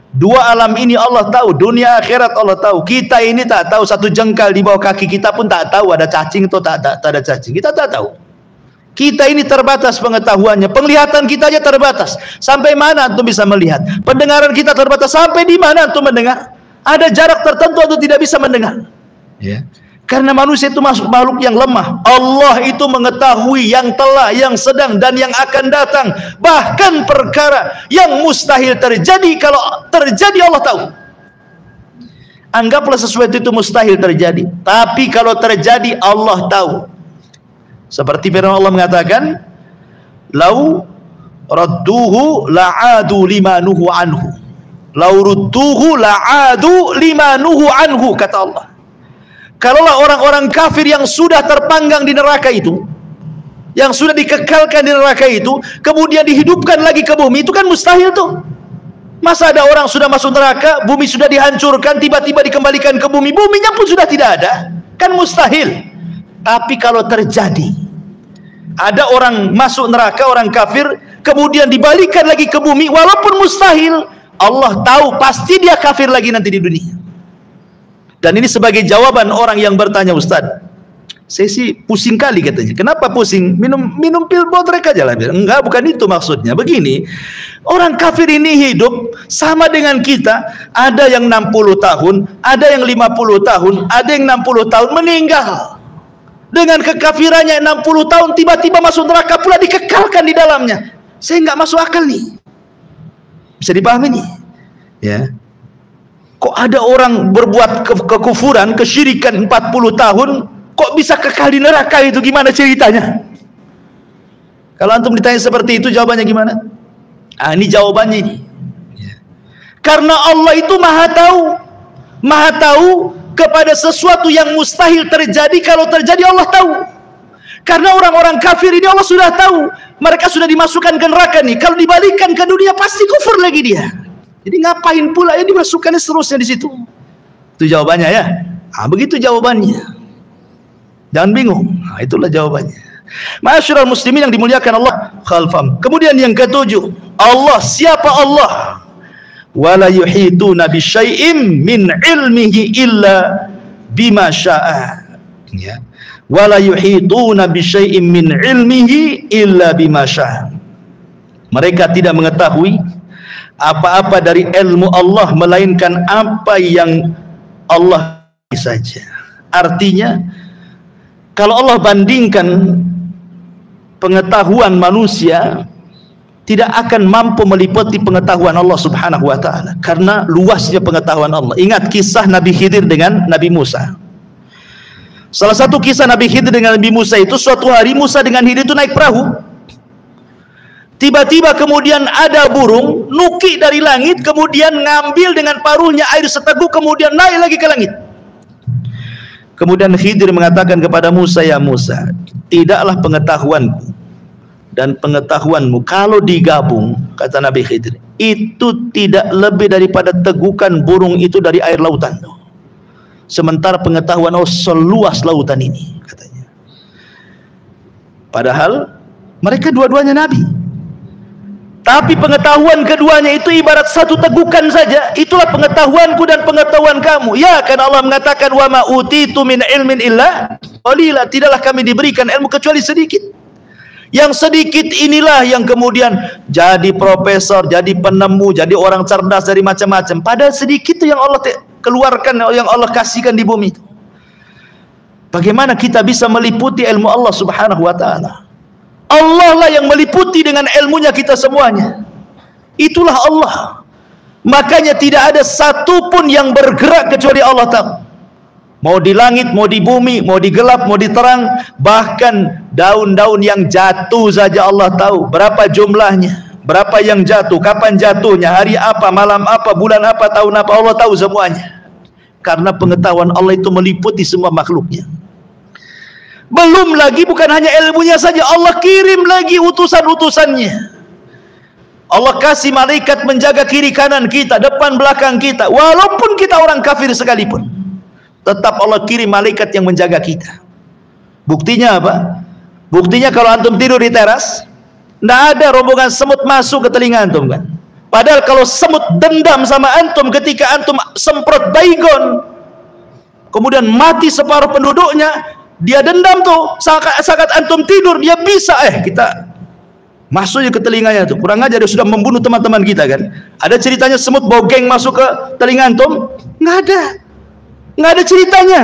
Dua alam ini Allah tahu, dunia akhirat Allah tahu. Kita ini tak tahu, satu jengkal di bawah kaki kita pun tak tahu ada cacing atau tak ada cacing. Kita tak tahu. Kita ini terbatas pengetahuannya, penglihatan kita aja terbatas. Sampai mana antum bisa melihat? Pendengaran kita terbatas, sampai di mana antum mendengar? Ada jarak tertentu atau tidak bisa mendengar. Ya. Karena manusia itu makhluk yang lemah. Allah itu mengetahui yang telah, yang sedang, dan yang akan datang. Bahkan perkara yang mustahil terjadi, kalau terjadi Allah tahu. Anggaplah sesuatu itu mustahil terjadi, tapi kalau terjadi Allah tahu. Seperti firman Allah mengatakan, "Lau radduhu la'adu limanuhu anhu." Lau rudduhu la'adu limanuhu anhu, kata Allah. Kalaulah orang-orang kafir yang sudah terpanggang di neraka itu, yang sudah dikekalkan di neraka itu, kemudian dihidupkan lagi ke bumi, itu kan mustahil tuh. Masa ada orang sudah masuk neraka, bumi sudah dihancurkan, tiba-tiba dikembalikan ke bumi, buminya pun sudah tidak ada, kan mustahil. Tapi kalau terjadi, ada orang masuk neraka, orang kafir, kemudian dibalikan lagi ke bumi, walaupun mustahil, Allah tahu pasti dia kafir lagi nanti di dunia. Dan ini sebagai jawaban orang yang bertanya, Ustaz, saya sih pusing kali katanya. Kenapa pusing? Minum pil bodrek aja lah. Enggak, bukan itu maksudnya. Begini, orang kafir ini hidup sama dengan kita. Ada yang 60 tahun, ada yang 50 tahun, ada yang 60 tahun meninggal. Dengan kekafirannya 60 tahun tiba-tiba masuk neraka pula, dikekalkan di dalamnya. Saya nggak masuk akal nih. Bisa dipahami nih? Ya. Kok ada orang berbuat kekufuran, kesyirikan 40 tahun, kok bisa kekal di neraka itu? Gimana ceritanya? Kalau antum ditanya seperti itu, jawabannya gimana? Ah, ini jawabannya ini. Karena Allah itu Maha tahu. Maha tahu kepada sesuatu yang mustahil terjadi. Kalau terjadi Allah tahu. Karena orang-orang kafir ini Allah sudah tahu, mereka sudah dimasukkan ke neraka nih. Kalau dibalikan ke dunia pasti kufur lagi dia. Jadi ngapain pula ya dimasukkannya seterusnya di situ? Itu jawabannya ya. Ah, begitu jawabannya. Jangan bingung. Nah, itulah jawabannya. Ma'asyiral muslimin yang dimuliakan Allah khalfam. Kemudian yang ketujuh, Allah, siapa Allah? Wala yuhituna bi syai'in min ilmihi illa bima syaa. Ya. Wala yuhituna bi syai'in min ilmihi illa bima syaa. Mereka tidak mengetahui apa-apa dari ilmu Allah melainkan apa yang Allah saja. Artinya, kalau Allah bandingkan pengetahuan manusia, tidak akan mampu meliputi pengetahuan Allah Subhanahu wa taala karena luasnya pengetahuan Allah. Ingat kisah Nabi Khidir dengan Nabi Musa. Salah satu kisah Nabi Khidir dengan Nabi Musa itu, suatu hari Musa dengan Khidir itu naik perahu. Tiba-tiba kemudian ada burung nuki dari langit, kemudian ngambil dengan paruhnya air seteguk, kemudian naik lagi ke langit. Kemudian Khidir mengatakan kepada Musa, ya Musa, tidaklah pengetahuanku dan pengetahuanmu kalau digabung, kata Nabi Khidir, itu tidak lebih daripada tegukan burung itu dari air lautan. Sementara pengetahuan Allah seluas lautan ini, katanya. Padahal mereka dua-duanya Nabi. Tapi pengetahuan keduanya itu ibarat satu tegukan saja. Itulah pengetahuanku dan pengetahuan kamu. Ya, karena Allah mengatakan, wa ma utitu min ilmin illa qalila. Tidaklah kami diberikan ilmu kecuali sedikit. Yang sedikit inilah yang kemudian jadi profesor, jadi penemu, jadi orang cerdas dari macam-macam. Padahal sedikit itu yang Allah keluarkan, yang Allah kasihkan di bumi itu. Bagaimana kita bisa meliputi ilmu Allah Subhanahu wa taala? Allah lah yang meliputi dengan ilmunya kita semuanya. Itulah Allah. Makanya tidak ada satu pun yang bergerak kecuali Allah tahu. Mau di langit, mau di bumi, mau di gelap, mau di terang, bahkan daun-daun yang jatuh saja Allah tahu berapa jumlahnya, berapa yang jatuh, kapan jatuhnya, hari apa, malam apa, bulan apa, tahun apa, Allah tahu semuanya. Karena pengetahuan Allah itu meliputi semua makhluknya. Belum lagi bukan hanya ilmunya saja, Allah kirim lagi utusan-utusannya. Allah kasih malaikat menjaga kiri kanan kita, depan belakang kita. Walaupun kita orang kafir sekalipun, tetap Allah kirim malaikat yang menjaga kita. Buktinya apa? Buktinya kalau antum tidur di teras, tidak ada rombongan semut masuk ke telinga antum kan. Padahal kalau semut dendam sama antum ketika antum semprot baygon, kemudian mati separuh penduduknya, dia dendam tuh. Saat antum tidur, dia bisa kita masuknya ke telinganya tuh. Kurang aja dia sudah membunuh teman-teman kita kan. Ada ceritanya semut bogeng masuk ke telinga antum? Nggak ada. Nggak ada ceritanya.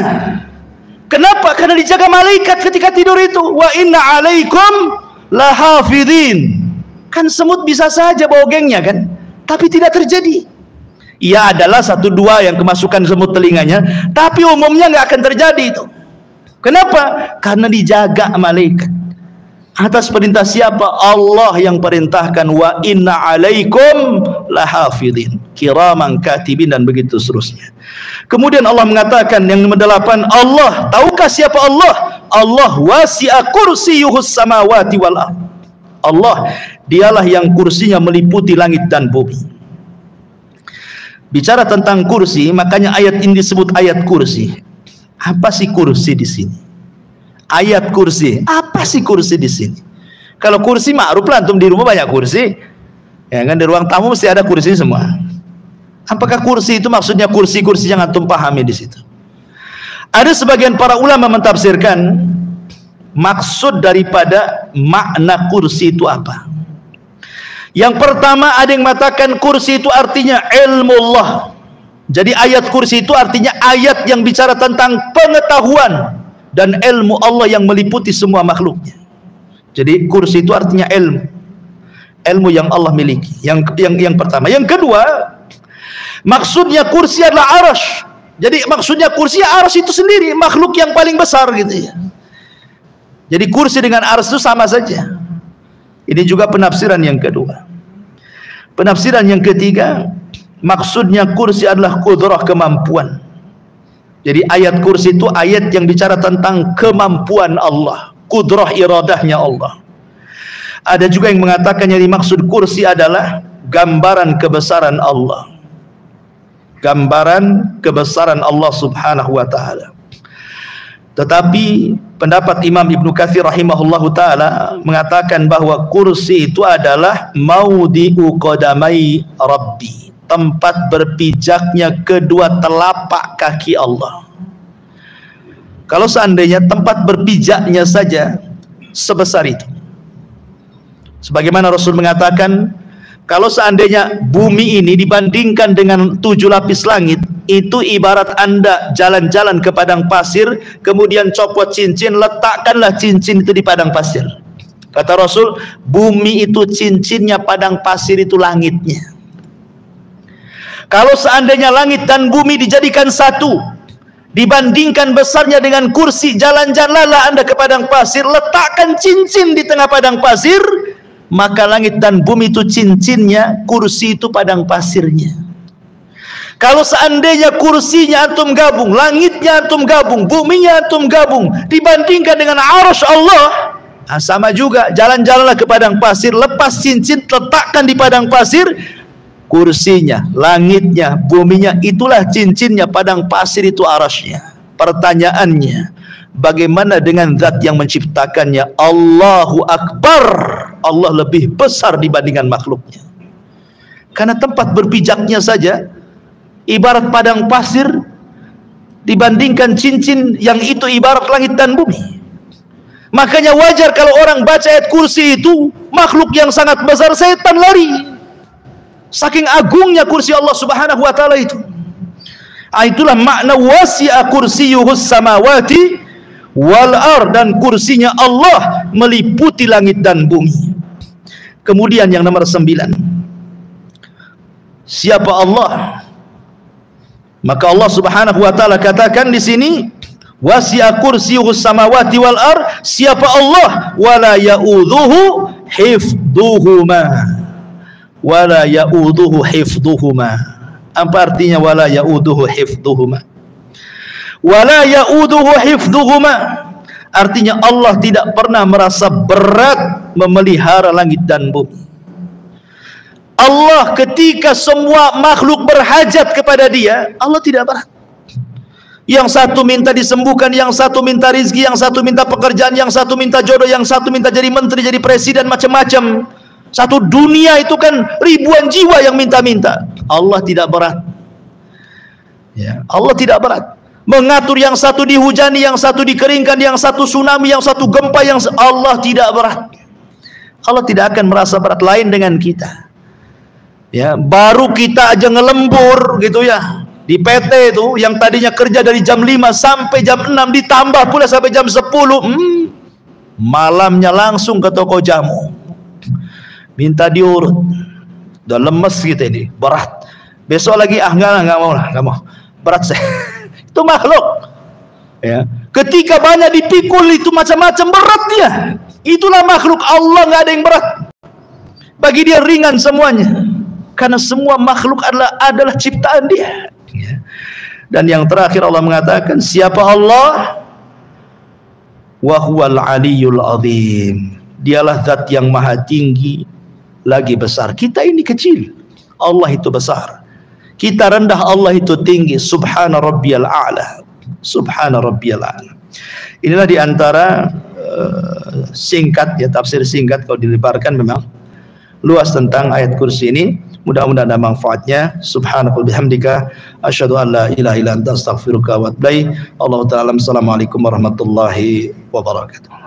Kenapa? Karena dijaga malaikat ketika tidur itu. Wa inna alaikum lahafidhin. Kan semut bisa saja bogengnya kan, tapi tidak terjadi. Ia adalah 1-2 yang kemasukan semut telinganya, tapi umumnya nggak akan terjadi itu. Kenapa? Karena dijaga malaikat. Atas perintah siapa? Allah yang perintahkan. Wa inna alaikum lahafidhin kiraman katibin, dan begitu seterusnya. Kemudian Allah mengatakan yang ke-8, Allah, tahukah siapa Allah? Allah wasi'a kursiyuhus samawati wal ardh. Allah, dialah yang kursinya meliputi langit dan bumi. Bicara tentang kursi, makanya ayat ini disebut ayat kursi. Apa sih kursi di sini? Ayat kursi. Apa sih kursi di sini? Kalau kursi ma'ruf lah, antum di rumah banyak kursi. Ya kan, di ruang tamu mesti ada kursi semua. Apakah kursi itu maksudnya kursi-kursi yang antum pahami di situ? Ada sebagian para ulama mentafsirkan maksud daripada makna kursi itu apa. Yang pertama, ada yang mengatakan kursi itu artinya ilmu Allah. Jadi ayat kursi itu artinya ayat yang bicara tentang pengetahuan dan ilmu Allah yang meliputi semua makhluknya. Jadi kursi itu artinya ilmu yang Allah miliki. Yang pertama. Yang kedua, maksudnya kursi adalah arash. Jadi maksudnya kursi, arash itu sendiri makhluk yang paling besar gitu ya. Jadi kursi dengan arash itu sama saja. Ini juga penafsiran yang kedua. Penafsiran yang ketiga, maksudnya kursi adalah kudrah, kemampuan. Jadi ayat kursi itu ayat yang bicara tentang kemampuan Allah, kudrah iradahnya Allah. Ada juga yang mengatakan yang dimaksud kursi adalah gambaran kebesaran Allah. Gambaran kebesaran Allah subhanahu wa ta'ala. Tetapi pendapat Imam Ibnu Katsir rahimahullahu ta'ala mengatakan bahwa kursi itu adalah maudhi'u qadamai Rabbi, tempat berpijaknya kedua telapak kaki Allah. Kalau seandainya tempat berpijaknya saja sebesar itu, sebagaimana Rasul mengatakan, kalau seandainya bumi ini dibandingkan dengan 7 lapis langit, itu ibarat Anda jalan-jalan ke padang pasir, kemudian copot cincin, letakkanlah cincin itu di padang pasir. Kata Rasul, bumi itu cincinnya, padang pasir itu langitnya. Kalau seandainya langit dan bumi dijadikan satu, dibandingkan besarnya dengan kursi, jalan-jalanlah Anda ke padang pasir, letakkan cincin di tengah padang pasir, maka langit dan bumi itu cincinnya, kursi itu padang pasirnya. Kalau seandainya kursinya antum gabung, langitnya antum gabung, buminya antum gabung, dibandingkan dengan arasy Allah, sama juga. Jalan-jalanlah ke padang pasir, lepas cincin, letakkan di padang pasir, kursinya, langitnya, buminya, itulah cincinnya, padang pasir itu arasy-nya. Pertanyaannya, bagaimana dengan zat yang menciptakannya? Allahu Akbar. Allah lebih besar dibandingkan makhluknya. Karena tempat berpijaknya saja ibarat padang pasir, dibandingkan cincin yang itu ibarat langit dan bumi. Makanya wajar kalau orang baca ayat kursi itu, makhluk yang sangat besar, setan lari. Saking agungnya kursi Allah subhanahu wa ta'ala itu. Itulah makna wasi'a kursiyuhus samawati wal ardh, dan kursinya Allah meliputi langit dan bumi. Kemudian yang nomor 9, siapa Allah? Maka Allah subhanahu wa ta'ala katakan di sini, wasi'a kursiyuhus samawati wal ardh, siapa Allah? Wala ya'udhuhu hifdhuhuma. Wala ya'udhuhu hifdhuhuma. Apa artinya wala ya'udhuhu hifdhuhuma? Wala ya'udhuhu hifdhuhuma artinya Allah tidak pernah merasa berat memelihara langit dan bumi. Allah ketika semua makhluk berhajat kepada dia, Allah tidak berat. Yang satu minta disembuhkan, yang satu minta rizki, yang satu minta pekerjaan, yang satu minta jodoh, yang satu minta jadi menteri, jadi presiden, macam-macam. Satu dunia itu kan ribuan jiwa yang minta-minta. Allah tidak berat. Ya, Allah tidak berat. Mengatur yang satu dihujani, yang satu dikeringkan, yang satu tsunami, yang satu gempa, yang Allah tidak berat. Allah tidak akan merasa berat. Lain dengan kita. Ya, baru kita aja ngelembur gitu ya. Di PT itu yang tadinya kerja dari jam 5 sampai jam 6 ditambah pula sampai jam 10. Malamnya langsung ke toko jamu. Minta diurut. Udah lemes gitu ini, berat. Besok lagi enggak mau lah, enggak mau. Berat saya. Itu makhluk. Ya. Ketika banyak dipikul itu macam-macam berat dia. Itulah makhluk Allah, enggak ada yang berat. Bagi dia ringan semuanya. Karena semua makhluk adalah ciptaan dia. Ya. Dan yang terakhir Allah mengatakan, siapa Allah? Wa huwal aliyyul azim. Dialah zat yang maha tinggi lagi besar. Kita ini kecil, Allah itu besar. Kita rendah, Allah itu tinggi. Subhana rabbiyal a'la. Subhana rabbiyal a'la. Inilah diantara singkat ya, tafsir singkat kalau dilebarkan memang luas tentang ayat kursi ini. Mudah-mudahan ada manfaatnya. Subhanakallahumma bihamdika asyhadu an la ilaha illa anta astaghfiruka wa atubu ilaik. Allahu ta'ala. Assalamualaikum warahmatullahi wabarakatuh.